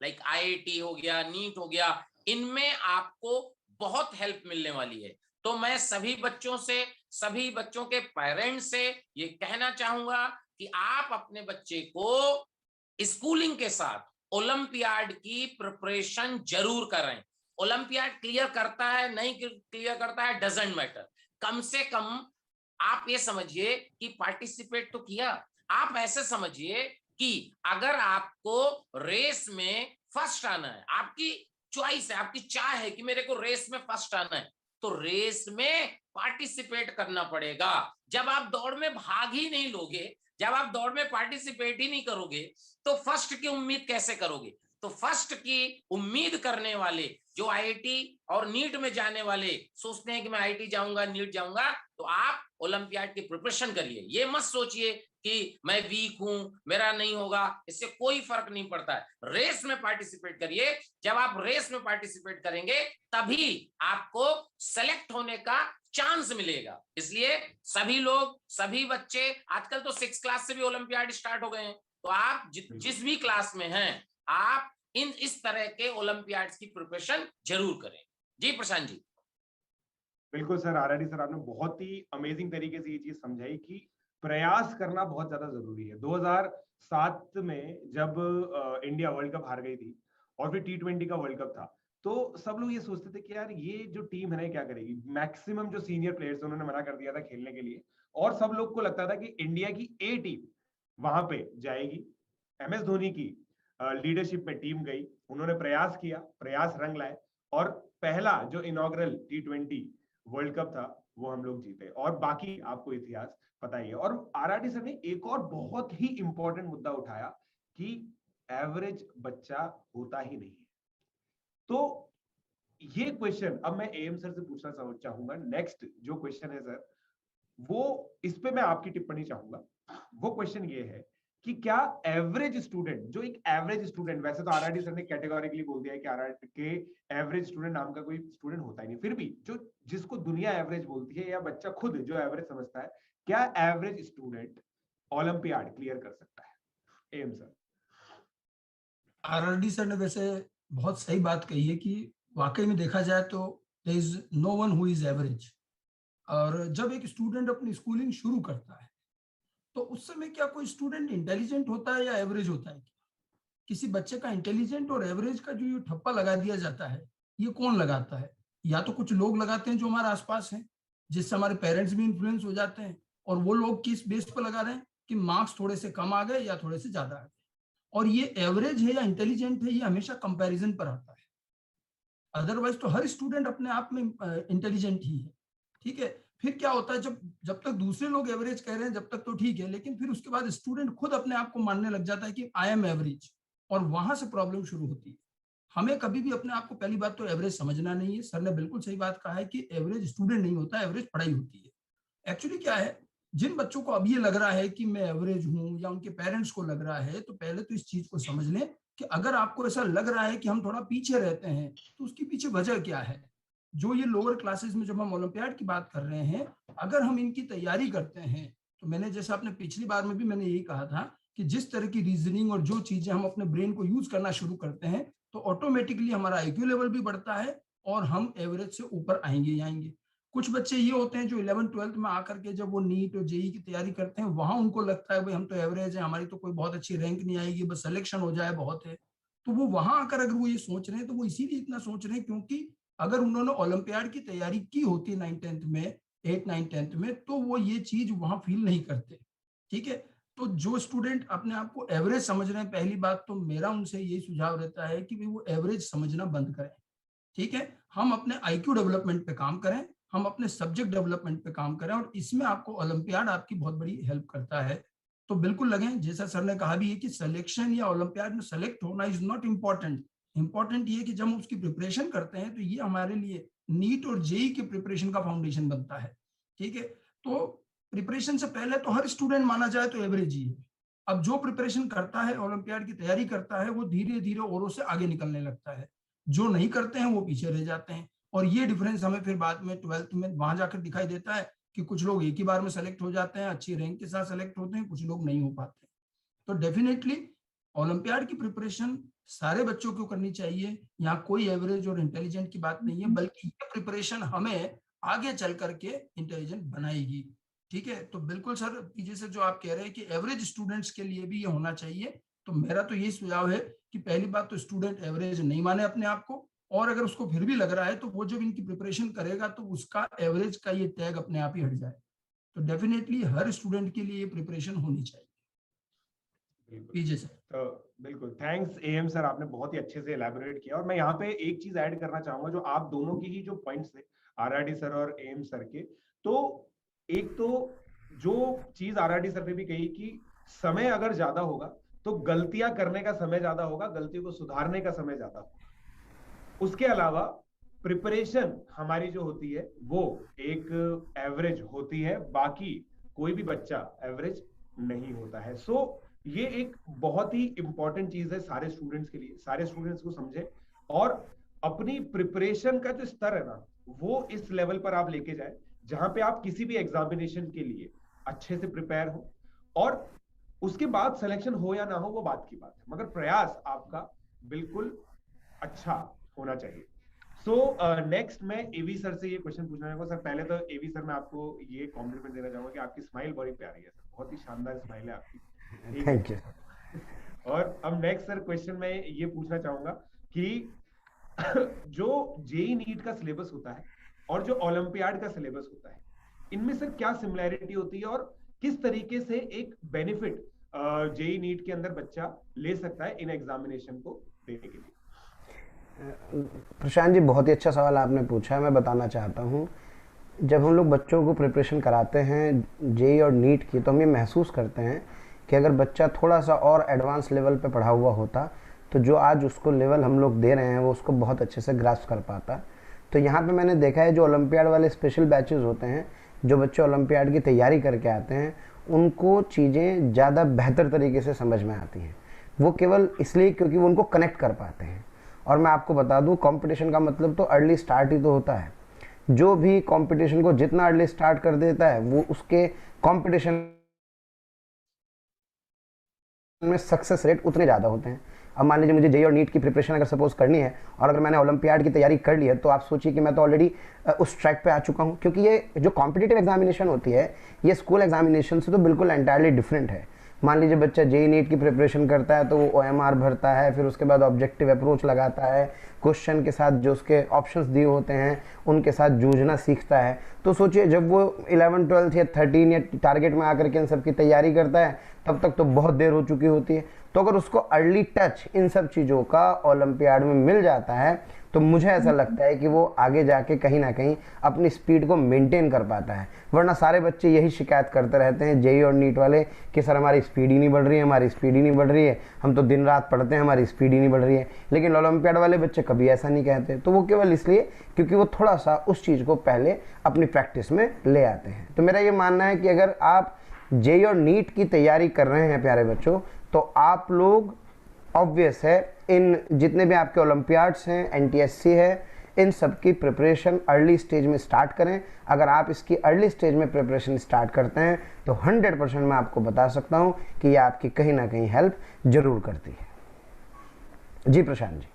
लाइक आईआईटी हो गया, नीट हो गया, इनमें आपको बहुत हेल्प मिलने वाली है। तो मैं सभी बच्चों से, सभी बच्चों के पेरेंट्स से ये कहना चाहूंगा कि आप अपने बच्चे को स्कूलिंग के साथ ओलंपियाड की प्रिपरेशन जरूर करें। ओलंपियाड क्लियर करता है नहीं क्लियर करता है डजंट मैटर, कम से कम आप ये समझिए कि पार्टिसिपेट तो किया। आप ऐसे समझिए कि अगर आपको रेस में फर्स्ट आना है, आपकी चॉइस है, आपकी चाह है कि मेरे को रेस में फर्स्ट आना है, तो रेस में पार्टिसिपेट करना पड़ेगा। जब आप दौड़ में भाग ही नहीं लोगे, जब आप दौड़ में पार्टिसिपेट ही नहीं करोगे, तो फर्स्ट की उम्मीद कैसे करोगे? तो फर्स्ट की उम्मीद करने वाले जो आईआईटी और नीट में जाने वाले सोचते हैं कि मैं आईआईटी जाऊंगा, नीट जाऊंगा, तो आप ओलंपियाड की प्रिपरेशन करिए। ये मत सोचिए कि मैं वीक हूं, मेरा नहीं होगा, इससे कोई फर्क नहीं पड़ता है। रेस में पार्टिसिपेट करिए। जब आप रेस में पार्टिसिपेट करेंगे तभी आपको सेलेक्ट होने का चांस मिलेगा। इसलिए सभी लोग, सभी बच्चे, आजकल तो 6 क्लास से भी ओलंपियाड स्टार्ट हो गए हैं, तो आप जिस भी क्लास में हैं, आप इस तरह के ओलंपियाड्स की प्रिपरेशन जरूर करें। जी प्रशांत जी। बिल्कुल सर, आरआरडी सर, आपने बहुत ही अमेजिंग तरीके से ये चीज समझाई कि प्रयास करना बहुत ज्यादा जरूरी है। 2007 में जब इंडिया वर्ल्ड कप हार गई थी और फिर T20 का वर्ल्ड कप था, तो सब लोग ये सोचते थे कि यार ये जो टीम है ना क्या करेगी। मैक्सिमम जो सीनियर प्लेयर्स उन्होंने मना कर दिया था खेलने के लिए, और सब लोग को लगता था कि इंडिया की ए टीम वहां पे जाएगी। MS धोनी की लीडरशिप में टीम गई, उन्होंने प्रयास किया, प्रयास रंग लाए, और पहला जो इनॉग्रल T20 वर्ल्ड कप था वो हम लोग जीते। और बाकी आपको इतिहास पता ही है। और आरआरडी सर ने एक और बहुत ही इंपॉर्टेंट मुद्दा उठाया कि एवरेज बच्चा होता ही नहीं है। तो ये क्वेश्चन अब मैं AM सर से पूछना चाहूंगा। नेक्स्ट जो क्वेश्चन है सर, वो इस पे मैं आपकी टिप्पणी चाहूंगा। वो क्वेश्चन ये है कि क्या एवरेज स्टूडेंट, जो एक एवरेज स्टूडेंट, वैसे तो आरआरडी सर ने कैटेगोरिकली बोल दिया है कि आरआरडी के एवरेज स्टूडेंट नाम का कोई स्टूडेंट होता ही नहीं, फिर भी जो जिसको दुनिया एवरेज बोलती है या बच्चा खुद जो एवरेज समझता है, क्या एवरेज स्टूडेंट ओलंपियाड क्लियर कर सकता है? AM sir. आरआरडी सर ने वैसे बहुत सही बात कही है कि वाकई में देखा जाए तो there is no one who is average. और जब एक स्टूडेंट अपनी स्कूलिंग शुरू करता है तो उस समय क्या कोई स्टूडेंट इंटेलिजेंट होता है या एवरेज होता है? किसी बच्चे का इंटेलिजेंट और एवरेज का जो ये ठप्पा लगा दिया जाता है, ये कौन लगाता है? या तो कुछ लोग लगाते हैं जो हमारे आसपास हैं, जिससे हमारे पेरेंट्स भी इन्फ्लुएंस हो जाते हैं, और वो लोग किस बेस पर लगा रहे हैं कि मार्क्स थोड़े से कम आ गए या थोड़े से ज्यादा आ गए। और ये एवरेज है या इंटेलिजेंट है, ये हमेशा कंपैरिजन पर आता है। अदरवाइज तो हर स्टूडेंट अपने आप में इंटेलिजेंट ही है, ठीक है। फिर क्या होता है, जब तक दूसरे लोग एवरेज कह रहे हैं जब तक तो ठीक है, लेकिन फिर उसके बाद स्टूडेंट खुद अपने आप को मानने लग जाता है कि आई एम एवरेज, और वहां से प्रॉब्लम शुरू होती है। हमें कभी भी अपने आप को पहली बात तो एवरेज समझना नहीं है। सर ने बिल्कुल सही बात कहा है कि एवरेज स्टूडेंट नहीं होता, एवरेज पढ़ाई होती है। एक्चुअली क्या है, जिन बच्चों को अब ये लग रहा है कि मैं एवरेज हूँ या उनके पेरेंट्स को लग रहा है, तो पहले तो इस चीज को समझ लें कि अगर आपको ऐसा लग रहा है कि हम थोड़ा पीछे रहते हैं तो उसकी पीछे वजह क्या है। जो ये लोअर क्लासेस में जब हम ओलंपियाड की बात कर रहे हैं, अगर हम इनकी तैयारी करते हैं तो मैंने जैसा आपने पिछली बार में भी मैंने यही कहा था कि जिस तरह की रीजनिंग और जो चीजें हम अपने ब्रेन को यूज करना शुरू करते हैं तो ऑटोमेटिकली हमारा IQ लेवल भी बढ़ता है और हम एवरेज से ऊपर आएंगे। कुछ बच्चे ये होते हैं जो 11th-12th में आकर के जब वो नीट और जेई की तैयारी करते हैं, वहां उनको लगता है भाई हम तो एवरेज है, हमारी तो कोई बहुत अच्छी रैंक नहीं आएगी, बस सिलेक्शन हो जाए बहुत है। तो वो वहां आकर अगर वो ये सोच रहे हैं तो वो इसीलिए इतना सोच रहे हैं क्योंकि अगर उन्होंने ओलंपियाड की तैयारी की होती 9th-10th में, 8th-9th-10th में, तो वो ये चीज वहां फील नहीं करते, ठीक है। तो जो स्टूडेंट अपने आप को एवरेज समझ रहे हैं, पहली बात तो मेरा उनसे यही सुझाव रहता है कि भाई वो एवरेज समझना बंद करें, ठीक है। हम अपने IQ डेवलपमेंट पे काम करें, हम अपने सब्जेक्ट डेवलपमेंट पे काम करें, और इसमें आपको ओलंपियाड आपकी बहुत बड़ी हेल्प करता है। तो बिल्कुल लगें, जैसा सर ने कहा भी है कि सिलेक्शन या ओलंपियाड में सेलेक्ट होना इज नॉट इम्पॉर्टेंट। इंपॉर्टेंट ये कि जब हम उसकी प्रिपरेशन करते हैं तो ये हमारे लिए नीट और जेई के प्रिपरेशन का फाउंडेशन बनता है, ठीक है। तो प्रिपरेशन से पहले तो हर स्टूडेंट माना जाए तो एवरेज ही है। अब जो प्रिपरेशन करता है, ओलंपियाड की तैयारी करता है, वो धीरे धीरे औरों से आगे निकलने लगता है। जो नहीं करते हैं वो पीछे रह जाते हैं, और ये डिफरेंस हमें फिर बाद में 12th में वहां जाकर दिखाई देता है कि कुछ लोग एक ही बार में सेलेक्ट हो जाते हैं, अच्छी रैंक के साथ सेलेक्ट होते हैं, कुछ लोग नहीं हो पाते। तो डेफिनेटली ओलंपियाड की प्रिपरेशन सारे बच्चों को करनी चाहिए। यहाँ कोई एवरेज और इंटेलिजेंट की बात नहीं है, बल्कि ये प्रिपरेशन हमें आगे चल करके इंटेलिजेंट बनाएगी, ठीक है। तो बिल्कुल सर, पीछे से जो आप कह रहे हैं कि एवरेज स्टूडेंट्स के लिए भी ये होना चाहिए, तो मेरा तो यही सुझाव है कि पहली बात तो स्टूडेंट एवरेज नहीं माने अपने आप को, और अगर उसको फिर भी लग रहा है तो वो जब इनकी प्रिपरेशन करेगा तो उसका एवरेज का ये टैग अपने आप ही हट जाए। तो डेफिनेटली हर स्टूडेंट के लिए ये प्रिपरेशन होनी चाहिए। PJ sir. तो बिल्कुल थैंक्स AM सर, आपने बहुत ही अच्छे से एलैबोरेट किया। और मैं यहाँ पे एक चीज ऐड करना चाहूंगा, जो आप दोनों की ही जो पॉइंट्स थे, आरआरडी सर और AM सर के, तो एक तो जो चीज आरआरडी सर ने भी कही कि समय अगर ज्यादा होगा तो गलतियां करने का समय ज्यादा होगा, गलतियों को सुधारने का समय ज्यादा होगा। उसके अलावा प्रिपरेशन हमारी जो होती है वो एक एवरेज होती है, बाकी कोई भी बच्चा एवरेज नहीं होता है। सो ये एक बहुत ही इंपॉर्टेंट चीज है सारे स्टूडेंट्स के लिए, सारे स्टूडेंट्स को समझे और अपनी प्रिपरेशन का जो स्तर है ना वो इस लेवल पर आप लेके जाए जहां पे आप किसी भी एग्जामिनेशन के लिए अच्छे से प्रिपेयर हो, और उसके बाद सिलेक्शन हो या ना हो वो बात की बात है, मगर प्रयास आपका बिल्कुल अच्छा होना चाहिए। सो नेक्स्ट मैं एवी सर से ये क्वेश्चन पूछना चाहूंगा। सर पहले तो एवी सर मैं आपको ये कॉम्प्लीमेंट देना चाहूंगा कि आपकी स्माइल बड़ी प्यारी है सर, बहुत ही शानदार स्माइल है आपकी, ठीक है। Thank you. और अब नेक्स्ट सर क्वेश्चन मैं ये पूछना चाहूंगा कि जो जेई नीट का सिलेबस होता है और जो ओलंपियाड का सिलेबस होता है, इनमें सर क्या सिमिलैरिटी होती है और किस तरीके से एक बेनिफिट जेई नीट के अंदर बच्चा ले सकता है इन एग्जामिनेशन को देने के लिए? प्रशांत जी, बहुत ही अच्छा सवाल आपने पूछा है। मैं बताना चाहता हूँ, जब हम लोग बच्चों को प्रिपरेशन कराते हैं जेई और नीट की, तो हम ये महसूस करते हैं कि अगर बच्चा थोड़ा सा और एडवांस लेवल पे पढ़ा हुआ होता तो जो आज उसको लेवल हम लोग दे रहे हैं वो उसको बहुत अच्छे से ग्रास्प कर पाता। तो यहाँ पे मैंने देखा है जो ओलंपियाड वाले स्पेशल बैचेस होते हैं, जो बच्चे ओलंपियाड की तैयारी करके आते हैं, उनको चीज़ें ज़्यादा बेहतर तरीके से समझ में आती हैं। वो केवल इसलिए क्योंकि वो उनको कनेक्ट कर पाते हैं। और मैं आपको बता दूं, कंपटीशन का मतलब तो अर्ली स्टार्ट ही तो होता है। जो भी कंपटीशन को जितना अर्ली स्टार्ट कर देता है वो उसके कंपटीशन में सक्सेस रेट उतने ज़्यादा होते हैं। अब मान लीजिए मुझे जेई और नीट की प्रिपरेशन अगर सपोज करनी है और अगर मैंने ओलंपियाड की तैयारी कर ली है, तो आप सोचिए कि मैं तो ऑलरेडी उस ट्रैक पे आ चुका हूँ, क्योंकि ये जो कॉम्पिटिटिव एग्जामिनेशन होती है ये स्कूल एग्जामिनेशन से तो बिल्कुल एंटायरली डिफरेंट है। मान लीजिए बच्चा जेई नीट की प्रिपरेशन करता है तो वो OMR भरता है, फिर उसके बाद ऑब्जेक्टिव अप्रोच लगाता है, क्वेश्चन के साथ जो उसके ऑप्शंस दिए होते हैं उनके साथ जूझना सीखता है। तो सोचिए जब वो 11, 12 या 13 या टारगेट में आकर के इन सब की तैयारी करता है, तब तक तो बहुत देर हो चुकी होती है। तो अगर उसको अर्ली टच इन सब चीज़ों का ओलंपियाड में मिल जाता है तो मुझे ऐसा लगता है कि वो आगे जाके कहीं ना कहीं अपनी स्पीड को मेंटेन कर पाता है। वरना सारे बच्चे यही शिकायत करते रहते हैं जेई और नीट वाले कि सर हमारी स्पीड ही नहीं बढ़ रही है, हमारी स्पीड ही नहीं बढ़ रही है, हम तो दिन रात पढ़ते हैं, हमारी स्पीड ही नहीं बढ़ रही है। लेकिन ओलंपियाड वाले बच्चे कभी ऐसा नहीं कहते। तो वो केवल इसलिए क्योंकि वो थोड़ा सा उस चीज़ को पहले अपनी प्रैक्टिस में ले आते हैं। तो मेरा ये मानना है कि अगर आप जेई और नीट की तैयारी कर रहे हैं प्यारे बच्चों, तो आप लोग ऑब्वियस है इन जितने भी आपके ओलंपियाड्स हैं, NTSC है, इन सब की प्रिपरेशन अर्ली स्टेज में स्टार्ट करें। अगर आप इसकी अर्ली स्टेज में प्रिपरेशन स्टार्ट करते हैं तो 100% मैं आपको बता सकता हूं कि ये आपकी कहीं ना कहीं हेल्प जरूर करती है। जी Prashant ji.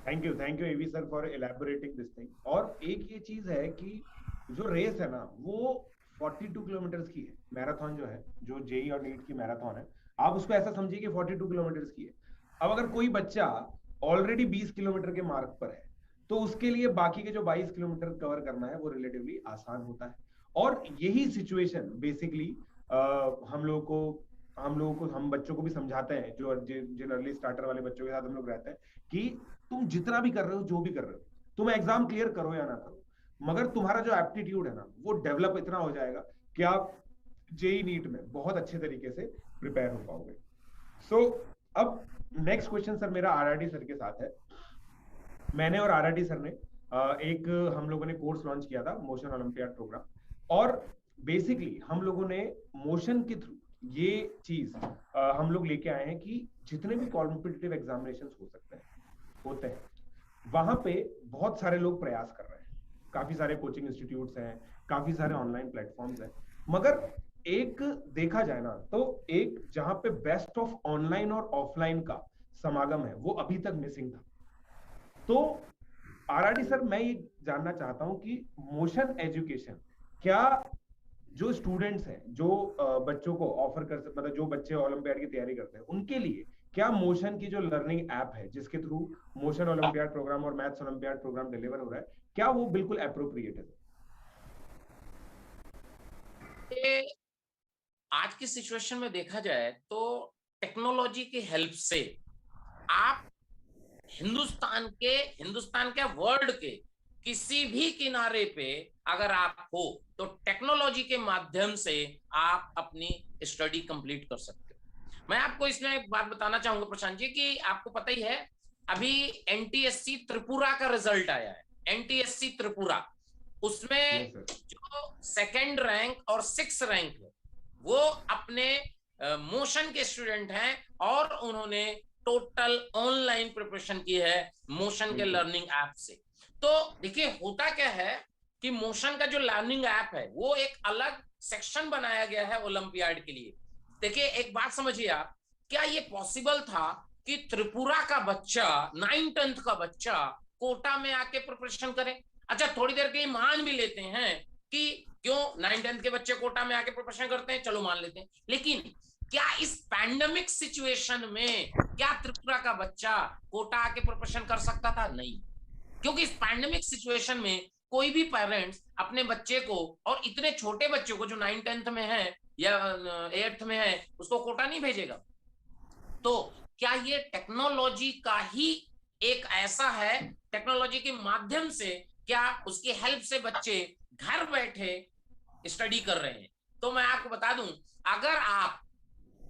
Thank you AV sir for elaborating this thing. और एक ये चीज है कि जो रेस है ना वो 42 किलोमीटर की है, मैराथन जो है, जो जेई और नीट की मैराथन है, आप उसको ऐसा समझिए कि 42 किलोमीटर की है। अब अगर कोई बच्चा ऑलरेडी 20 किलोमीटर के मार्क पर है तो उसके लिए बाकी के जो 22 किलोमीटर कवर करना है वो रिलेटिवली आसान होता है। और यही सिचुएशन बेसिकली हम बच्चों को भी समझाते हैं, जो जिन अर्ली स्टार्टर वाले बच्चों के साथ हम लोग रहते हैं, कि तुम जितना भी कर रहे हो, जो भी कर रहे हो, तुम एग्जाम क्लियर करो या ना करो, मगर तुम्हारा जो एप्टीट्यूड है ना वो डेवलप इतना हो जाएगा कि आप जेई नीट में बहुत अच्छे तरीके से प्रिपेयर हो पाओगे। सो अब नेक्स्ट क्वेश्चन सर मेरा RRT सर के साथ है। मैंने और RRT सर ने एक हम लोगों ने कोर्स लॉन्च किया था, मोशन ओलंपियाड प्रोग्राम, और बेसिकली हम लोगों ने मोशन के थ्रू ये चीज हम लोग लेके आए हैं कि जितने भी कॉम्पिटिटिव एग्जामिनेशन हो सकते हैं होते हैं, वहां पे बहुत सारे लोग प्रयास कर रहे हैं, काफी सारे कोचिंग इंस्टीट्यूट्स हैं, काफी सारे ऑनलाइन प्लेटफॉर्म्स हैं, मगर एक देखा जाए ना तो एक जहां पे बेस्ट ऑफ ऑनलाइन और ऑफलाइन का समागम है वो अभी तक मिसिंग था। तो RRT सर मैं ये जानना चाहता हूं कि मोशन एजुकेशन क्या जो स्टूडेंट्स हैं, जो बच्चों को ऑफर कर सकते, मतलब जो बच्चे ओलंपियाड की तैयारी करते हैं उनके लिए क्या मोशन की जो लर्निंग ऐप है जिसके थ्रू मोशन ओलंपियाड प्रोग्राम और मैथ्स ओलंपियाड प्रोग्राम डिलीवर हो रहा है, क्या वो बिल्कुल एप्रोप्रिएट है? आज की सिचुएशन में देखा जाए तो टेक्नोलॉजी की हेल्प से आप हिंदुस्तान के वर्ल्ड के किसी भी किनारे पे अगर आप हो तो टेक्नोलॉजी के माध्यम से आप अपनी स्टडी कंप्लीट कर सकते हो। मैं आपको इसमें एक बात बताना चाहूंगा प्रशांत जी कि आपको पता ही है अभी NTSC त्रिपुरा का रिजल्ट आया है, NTSC त्रिपुरा, उसमें जो 2nd रैंक और 6th रैंक है वो अपने मोशन के स्टूडेंट हैं और उन्होंने टोटल ऑनलाइन प्रिपरेशन की है मोशन के लर्निंग ऐप से। तो देखिए होता क्या है कि मोशन का जो लर्निंग ऐप है वो एक अलग सेक्शन बनाया गया है ओलंपियाड के लिए। देखिए एक बात समझिए आप, क्या ये पॉसिबल था कि त्रिपुरा का बच्चा 9th का बच्चा कोटा में आके प्रिपरेशन करे? अच्छा थोड़ी देर के लिए मान भी लेते हैं कि क्यों 9th के बच्चे कोटा में आके प्रिपरेशन करते हैं, चलो मान लेते हैं, लेकिन क्या इस पैंडेमिक सिचुएशन में क्या त्रिपुरा का बच्चा कोटा आके प्रिपरेशन कर सकता था? नहीं, क्योंकि इस पैंडेमिक सिचुएशन में कोई भी पेरेंट्स अपने बच्चे को, और इतने छोटे बच्चों को जो 9th में है या 8th में है, उसको कोटा नहीं भेजेगा। तो क्या ये टेक्नोलॉजी का ही एक ऐसा है, टेक्नोलॉजी के माध्यम से क्या उसकी हेल्प से बच्चे घर बैठे स्टडी कर रहे हैं? तो मैं आपको बता दूं, अगर आप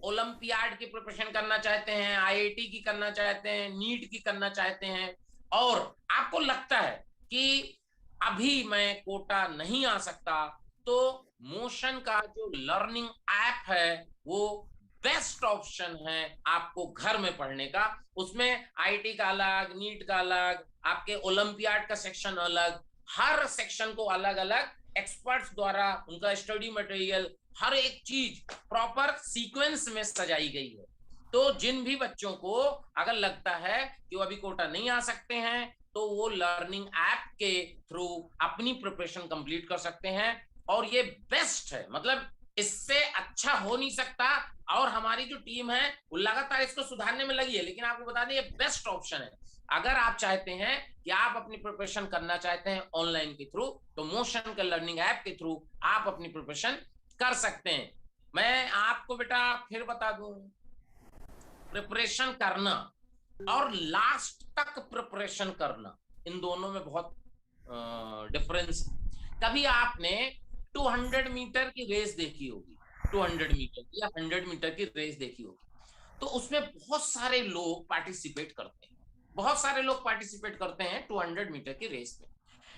ओलंपियाड की प्रिपरेशन करना चाहते हैं, आईआईटी की करना चाहते हैं, नीट की करना चाहते हैं, और आपको लगता है कि अभी मैं कोटा नहीं आ सकता, तो मोशन का जो लर्निंग ऐप है वो बेस्ट ऑप्शन है आपको घर में पढ़ने का। उसमें आईटी का अलग, नीट का अलग, आपके ओलंपियाड का सेक्शन अलग, हर सेक्शन को अलग अलग एक्सपर्ट्स द्वारा उनका स्टडी मटेरियल, हर एक चीज प्रॉपर सीक्वेंस में सजाई गई है। तो जिन भी बच्चों को अगर लगता है कि वो अभी कोटा नहीं आ सकते हैं, तो वो लर्निंग ऐप के थ्रू अपनी प्रिपरेशन कंप्लीट कर सकते हैं, और ये बेस्ट है, मतलब इससे अच्छा हो नहीं सकता। और हमारी जो टीम है वो लगातार इसको सुधारने में लगी है, लेकिन आपको बता दें ये बेस्ट ऑप्शन है। अगर आप चाहते हैं कि आप अपनी प्रिपरेशन करना चाहते हैं ऑनलाइन के थ्रू, तो मोशन के लर्निंग ऐप के थ्रू आप अपनी प्रिपरेशन कर सकते हैं। मैं आपको बेटा फिर बता दूं, प्रिपरेशन करना और लास्ट तक प्रिपरेशन करना, इन दोनों में बहुत डिफरेंस। कभी आपने 200 मीटर की रेस देखी होगी, 200 मीटर की या 100 मीटर की रेस देखी होगी, तो उसमें बहुत सारे लोग पार्टिसिपेट करते हैं, बहुत सारे लोग पार्टिसिपेट करते हैं 200 मीटर की रेस में।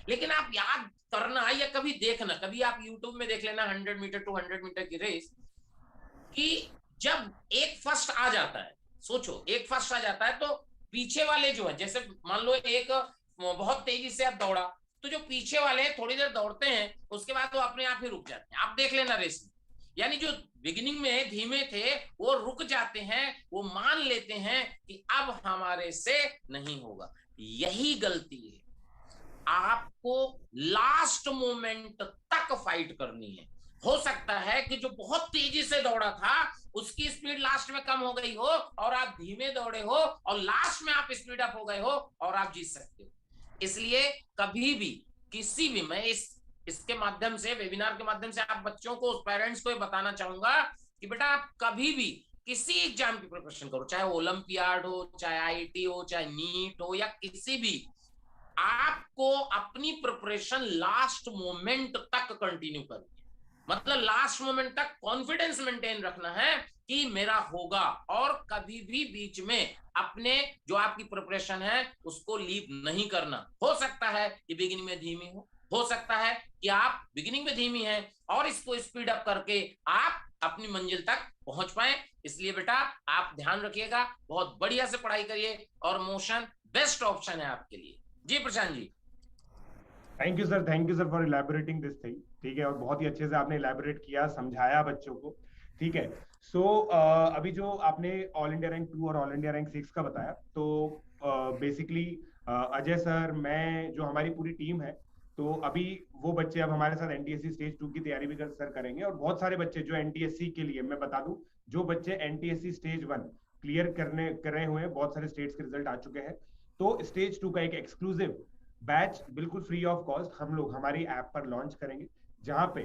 लेकिन आप याद करना या कभी देखना, कभी आप यूट्यूब में देख लेना 100 मीटर 200 मीटर की रेस, कि जब एक फर्स्ट आ जाता है, सोचो एक फर्स्ट आ जाता है, तो पीछे वाले जो है, जैसे मान लो एक बहुत तेजी से आप दौड़ा, तो जो पीछे वाले थोड़ी देर दौड़ते हैं, उसके बाद वो अपने आप ही रुक जाते हैं। आप देख लेना रेस में, यानी जो बिगिनिंग में धीमे थे वो रुक जाते हैं, वो मान लेते हैं कि अब हमारे से नहीं होगा। यही गलती है, आपको लास्ट मोमेंट तक फाइट करनी है। हो सकता है कि जो बहुत तेजी से दौड़ा था उसकी स्पीड लास्ट में कम हो गई हो, और आप धीमे दौड़े हो और लास्ट में आप स्पीड अप हो गए हो और आप जीत सकते हो। इसलिए कभी भी किसी भी, मैं इसके माध्यम से, वेबिनार के माध्यम से आप बच्चों को, पेरेंट्स को ये बताना चाहूंगा कि बेटा आप कभी भी किसी एग्जाम की प्रिपरेशन करो, चाहे ओलंपियाड हो, चाहे आईआईटी हो, चाहे नीट हो, या किसी भी, आपको अपनी प्रिपरेशन लास्ट मोमेंट तक कंटिन्यू करनी है। मतलब लास्ट मोमेंट तक कॉन्फिडेंस मेंटेन रखना है कि मेरा होगा, और कभी भी बीच में अपने जो आपकी प्रिपरेशन है उसको लीव नहीं करना। हो सकता है कि बिगिनिंग में धीमी हो सकता है कि आप बिगिनिंग में धीमी है और इसको स्पीड अप करके आप अपनी मंजिल तक पहुंच पाए। इसलिए बेटा आप ध्यान रखिएगा, बहुत बढ़िया से पढ़ाई करिए, और मोशन बेस्ट ऑप्शन है आपके लिए। जी Prashant ji. Thank you sir for elaborating this thing. ठीक है, और बहुत ही अच्छे से आपने इलैबोरेट किया, समझाया बच्चों को। ठीक है, सो अभी जो आपने ऑल इंडिया रैंक 2 और ऑल इंडिया रैंक 6 का बताया, तो बेसिकली अजय सर, मैं, जो हमारी पूरी टीम है, तो अभी वो बच्चे अब हमारे साथ एनटीएससी स्टेज 2 की तैयारी भी सर करेंगे। और बहुत सारे बच्चे जो एनटीएससी के लिए, मैं बता दूं, जो बच्चे एनटीएससी स्टेज 1 क्लियर कर रहे हुए हैं, बहुत सारे स्टेट्स के रिजल्ट आ चुके हैं, तो स्टेज 2 का एक एक्सक्लूसिव बैच बिल्कुल फ्री ऑफ कॉस्ट हम लोग हमारी ऐप पर लॉन्च करेंगे, जहां पे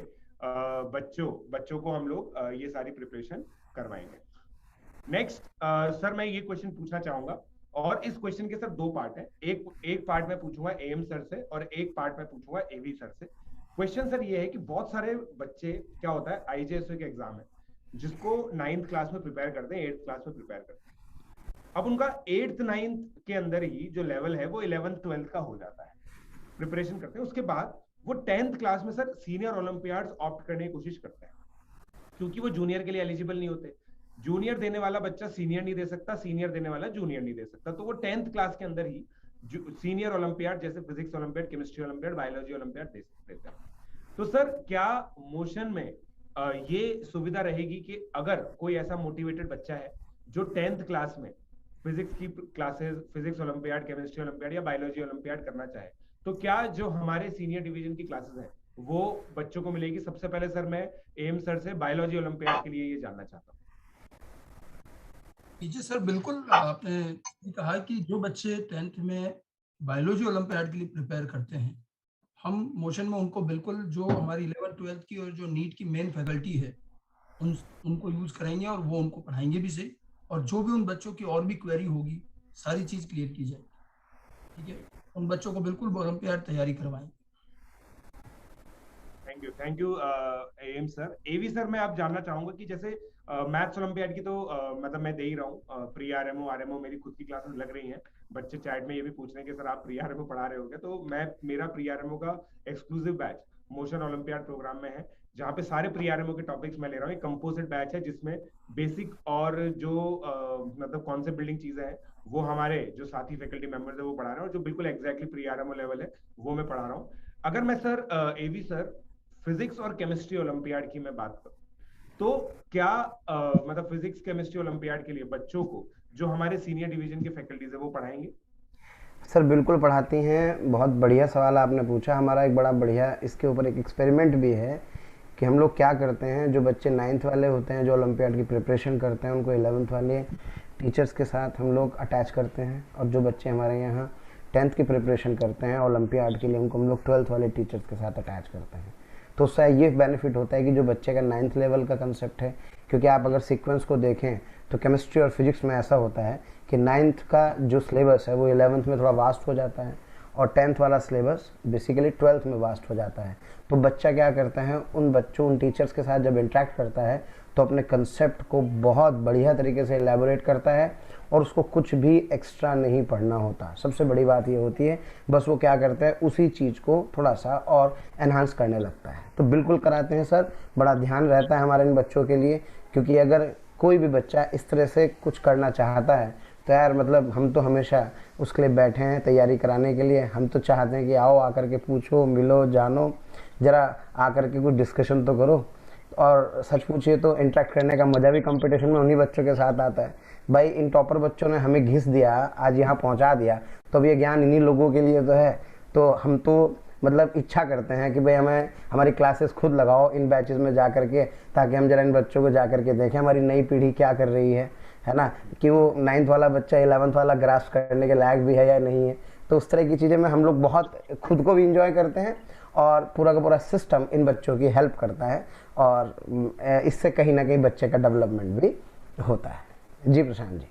बच्चों को हम लोग ये सारी प्रिपरेशन करवाएंगे। नेक्स्ट सर, मैं ये क्वेश्चन पूछना चाहूंगा, और इस क्वेश्चन के सर 2 पार्ट हैं। एक पार्ट मैं पूछूंगा एम सर से और एक पार्ट मैं पूछूंगा एवी सर से। क्वेश्चन सर ये है कि बहुत सारे बच्चे, क्या होता है, आईजेएसओ के एग्जाम है जिसको 9th क्लास में प्रिपेयर करते हैं, 8th क्लास में प्रिपेयर करते हैं। अब उनका 8th 9th के अंदर ही जो लेवल है वो 11th 12th का हो जाता है, प्रिपरेशन करते हैं। उसके बाद वो 10th क्लास में सर सीनियर ओलंपियाड्स ऑप्ट करने की कोशिश करते हैं, क्योंकि वो जूनियर के लिए एलिजिबल नहीं होते। जूनियर देने वाला बच्चा सीनियर नहीं दे सकता, सीनियर देने वाला जूनियर नहीं दे सकता, तो वो 10th क्लास के अंदर ही सीनियर ओलंपियाड जैसे physics olympiad, chemistry olympiad, biology olympiad दे सकते थे। तो सर क्या मोशन में ये सुविधा रहेगी कि अगर कोई ऐसा मोटिवेटेड बच्चा है जो 10th क्लास में फिजिक्स की classes, physics olympiad, chemistry olympiad या बायोलॉजी ओलंपियाड करना चाहे, तो क्या जो हमारे सीनियर डिवीजन की क्लासेस हैं वो बच्चों को मिलेगी? सबसे पहले सर मैं एम सर से बायोलॉजी ओलंपियाड के लिए ये जानना चाहता हूँ। जी सर, बिल्कुल आपने कहा कि जो बच्चे 10th में बायोलॉजी ओलंपियाड के लिए प्रिपेयर करते हैं, हम मोशन में उनको बिल्कुल जो हमारी 11th 12th की और जो नीट की मेन फैकल्टी है उनको यूज कराएंगे और वो उनको पढ़ाएंगे भी सही, और जो भी उन बच्चों की और भी क्वेरी होगी सारी चीज क्लियर की जाएगी। ठीक है, उन बच्चों को बिल्कुल ओलंपियाड तैयारी करवाएंगे। Thank you M sir. AV sir मैं आप जानना चाहूंगा कि जैसे मैथ्स ओलंपियाड की तो मतलब मैं दे ही रहा हूँ, प्री आरएमओ आरएमओ मेरी खुद की क्लासेस लग रही हैं। बच्चे चैट में ये भी पूछ रहे हैं कि सर आप प्री आरएमओ पढ़ा रहे हो क्या? तो मेरा प्री आरएमओ का exclusive batch motion olympiad programme में है, जहाँ पे सारे प्री आरएमओ के टॉपिक्स मैं ले रहा हूँ। एक कंपोजिट बैच है जिसमें बेसिक और जो मतलब कॉन्सेप्ट बिल्डिंग चीजें हैं वो हमारे जो साथी फैकल्टी मेंबर्स है वो पढ़ा रहे हैं, और जो बिल्कुल एग्जैक्टली प्री आरएमओ लेवल है वो मैं पढ़ा रहा हूँ। अगर मैं सर एवी सर फिजिक्स और केमिस्ट्री ओलंपियाड की मैं बात करूं, तो क्या मतलब फिजिक्स केमिस्ट्री ओलंपियाड के लिए बच्चों को जो हमारे सीनियर डिवीजन के फैकल्टीज है वो पढ़ाएंगे? सर बिल्कुल पढ़ाती हैं। बहुत बढ़िया सवाल आपने पूछा। हमारा एक बड़ा बढ़िया इसके ऊपर एक एक्सपेरिमेंट भी है कि हम लोग क्या करते हैं, जो बच्चे 9th वाले होते हैं जो ओलंपियाड की प्रिपरेशन करते हैं, उनको 11th वाले टीचर्स के साथ हम लोग अटैच करते हैं, और जो बच्चे हमारे यहाँ 10th की प्रिपरेशन करते हैं ओलंपियाड के लिए, उनको हम लोग 12th वाले टीचर्स के साथ अटैच करते हैं। तो उससे ये बेनिफिट होता है कि जो बच्चे का 9th लेवल का कंसेप्ट है, क्योंकि आप अगर सीक्वेंस को देखें तो केमिस्ट्री और फिजिक्स में ऐसा होता है कि 9th का जो सिलेबस है वो 11th में थोड़ा वास्ट हो जाता है, और 10th वाला सिलेबस बेसिकली 12th में वास्ट हो जाता है। तो बच्चा क्या करता है, उन टीचर्स के साथ जब इंटरेक्ट करता है तो अपने कंसेप्ट को बहुत बढ़िया तरीके से एलैबोरेट करता है, और उसको कुछ भी एक्स्ट्रा नहीं पढ़ना होता। सबसे बड़ी बात ये होती है, बस वो क्या करता है उसी चीज़ को थोड़ा सा और एनहांस करने लगता है। तो बिल्कुल कराते हैं सर, बड़ा ध्यान रहता है हमारे इन बच्चों के लिए, क्योंकि अगर कोई भी बच्चा इस तरह से कुछ करना चाहता है तो यार मतलब हम तो हमेशा उसके लिए बैठे हैं तैयारी कराने के लिए। हम तो चाहते हैं कि आओ आकर के पूछो, मिलो, जानो, ज़रा आकर के कुछ डिस्कशन तो करो। और सच पूछिए तो इंटरेक्ट करने का मज़ा भी कंपटीशन में उन्हीं बच्चों के साथ आता है। भाई इन टॉपर बच्चों ने हमें घिस दिया, आज यहाँ पहुँचा दिया, तो अब ये ज्ञान इन्हीं लोगों के लिए तो है। तो हम तो मतलब इच्छा करते हैं कि भाई हमें हमारी क्लासेस खुद लगाओ इन बैचेस में जा कर के, ताकि हम जरा इन बच्चों को जा कर के देखें हमारी नई पीढ़ी क्या कर रही है ना, कि वो 9th वाला बच्चा 11th वाला ग्रास्प करने के लायक भी है या नहीं है। तो उस तरह की चीज़ें में हम लोग बहुत खुद को भी इंजॉय करते हैं, और पूरा का पूरा सिस्टम इन बच्चों की हेल्प करता है, और इससे कहीं ना कहीं बच्चे का डेवलपमेंट भी होता है। जी प्रशांत जी।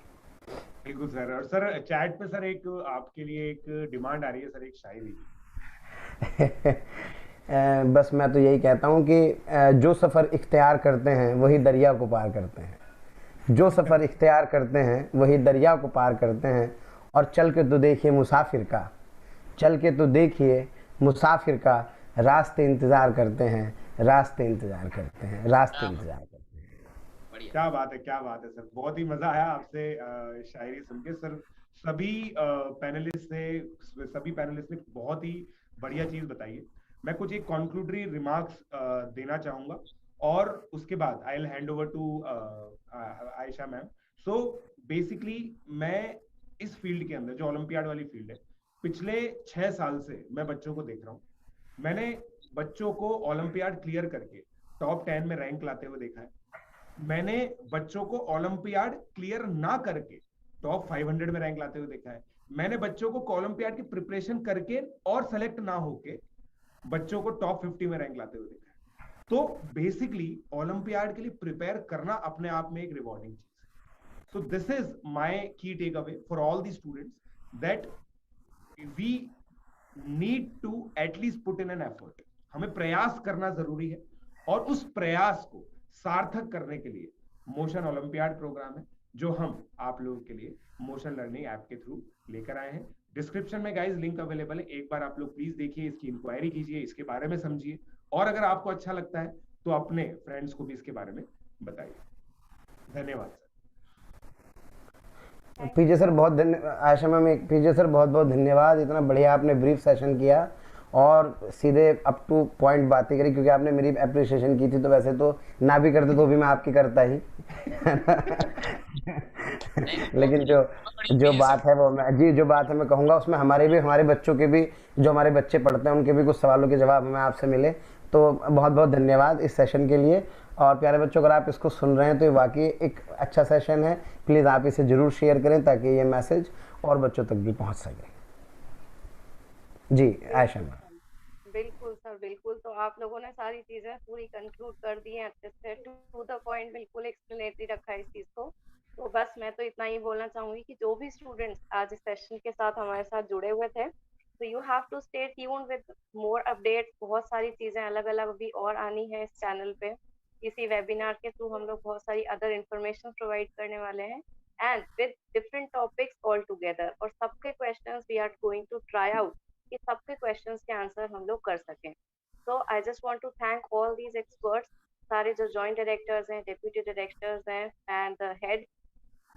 बिल्कुल सर। और सर चैट पे सर एक आपके लिए एक डिमांड आ रही है सर, एक शायरी। बस मैं तो यही कहता हूँ कि जो सफ़र इख्तियार करते हैं वही दरिया को पार करते हैं, जो सफ़र इख्तियार करते हैं वही दरिया को पार करते हैं, और चल के तो देखिए मुसाफिर का, चल के तो देखिए मुसाफिर का, रास्ते इंतज़ार करते हैं, रास्ते इंतज़ार करते हैं, रास्ते इंतज़ार करते हैं। क्या बात है, क्या बात है सर। बहुत ही मजा आया आपसे शायरी सुन के सर। सभी पैनलिस्ट ने बहुत ही बढ़िया चीज बताई है। मैं कुछ एक कॉन्क्लूडरी रिमार्क्स देना चाहूंगा, और उसके बाद I will hand over to Ayesha ma'am. So basically मैं इस फील्ड के अंदर जो ओलंपियाड वाली फील्ड है, पिछले 6 साल से मैं बच्चों को देख रहा हूँ। मैंने बच्चों को ओलंपियाड क्लियर करके टॉप 10 में रैंक लाते हुए देखा है। मैंने बच्चों को ओलंपियाड क्लियर ना करके टॉप 500 में रैंक लाते हुए देखा है। मैंने बच्चों को ओलंपियाड की प्रिपरेशन करके और सेलेक्ट ना होके बच्चों को टॉप 50 में रैंक लाते हुए देखा है। तो बेसिकली ओलंपियाड के लिए प्रिपेयर करना अपने आप में एक रिवॉर्डिंग चीज है। So this is my key takeaway for all the students that we need to at least put in an effort. हमें प्रयास करना जरूरी है, और उस प्रयास को सार्थक करने के लिए मोशन ओलंपियाड प्रोग्राम है जो हम आप लोगों के लिए मोशन लर्निंग ऐप के थ्रू लेकर आए हैं। डिस्क्रिप्शन में गाइस लिंक अवेलेबल है, एक बार आप लोग प्लीज देखिए, इसकी इंक्वायरी कीजिए, इसके बारे में समझिए, और अगर आपको अच्छा लगता है तो अपने फ्रेंड्स को भी इसके बारे में बताइए। धन्यवाद सर। पीजे सर बहुत धन्यवाद। आयशा मैम, पीजे सर बहुत बहुत धन्यवाद, इतना बढ़िया आपने ब्रीफ सेशन किया और सीधे अप टू पॉइंट बातें करी, क्योंकि आपने मेरी अप्रिसिएशन की थी, तो वैसे तो ना भी करते तो भी मैं आपकी करता ही लेकिन जो बात है वो मैं जी, जो बात है मैं कहूँगा, उसमें हमारे बच्चों के भी, जो हमारे बच्चे पढ़ते हैं उनके भी कुछ सवालों के जवाब हमें आपसे मिले। तो बहुत बहुत धन्यवाद इस सेशन के लिए। और प्यारे बच्चों, अगर आप इसको सुन रहे हैं तो ये वाकई एक अच्छा सेशन है। प्लीज़ आप इसे ज़रूर शेयर करें ताकि ये मैसेज और बच्चों तक भी पहुंच सके। जी आयशा मैम। बिल्कुल सर, बिल्कुल। तो आप लोगों ने सारी चीजें पूरी कंक्लूड कर दी हैं अच्छे से, टू द पॉइंट, बिल्कुल एक्सप्लेनेटरी रखा है इस चीज को। तो बस मैं तो इतना ही बोलना चाहूंगी कि जो भी स्टूडेंट्स आज इस सेशन के साथ हमारे साथ जुड़े हुए थे, तो you have to stay tuned with more updates. बहुत सारी चीजें अलग अलग अभी और आनी है इस चैनल पे। इसी वेबिनार के थ्रू हम लोग बहुत सारी अदर इंफॉर्मेशन प्रोवाइड करने वाले हैं, and with different topics all together. और सबके questions we are going to try out कि सबके क्वेश्चंस के आंसर हम लोग कर सकें। So I just want to thank all these experts, सारे जो जॉइंट डायरेक्टर्स हैं, डेप्यूटी डायरेक्टर्स हैं, and the head.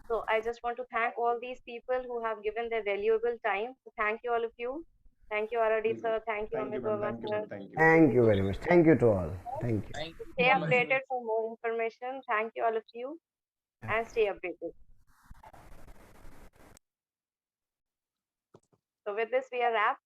So I just want to thank all these people who have given their valuable time. So thank you all of you. Thank you Aradi sir. Thank you thank you Amit ma'am, Verma thank you sir. Ma'am, thank you. Thank you very much, thank you to all, thank you. Stay updated for more information. Thank you all of you, and stay updated. So with this we are wrapped.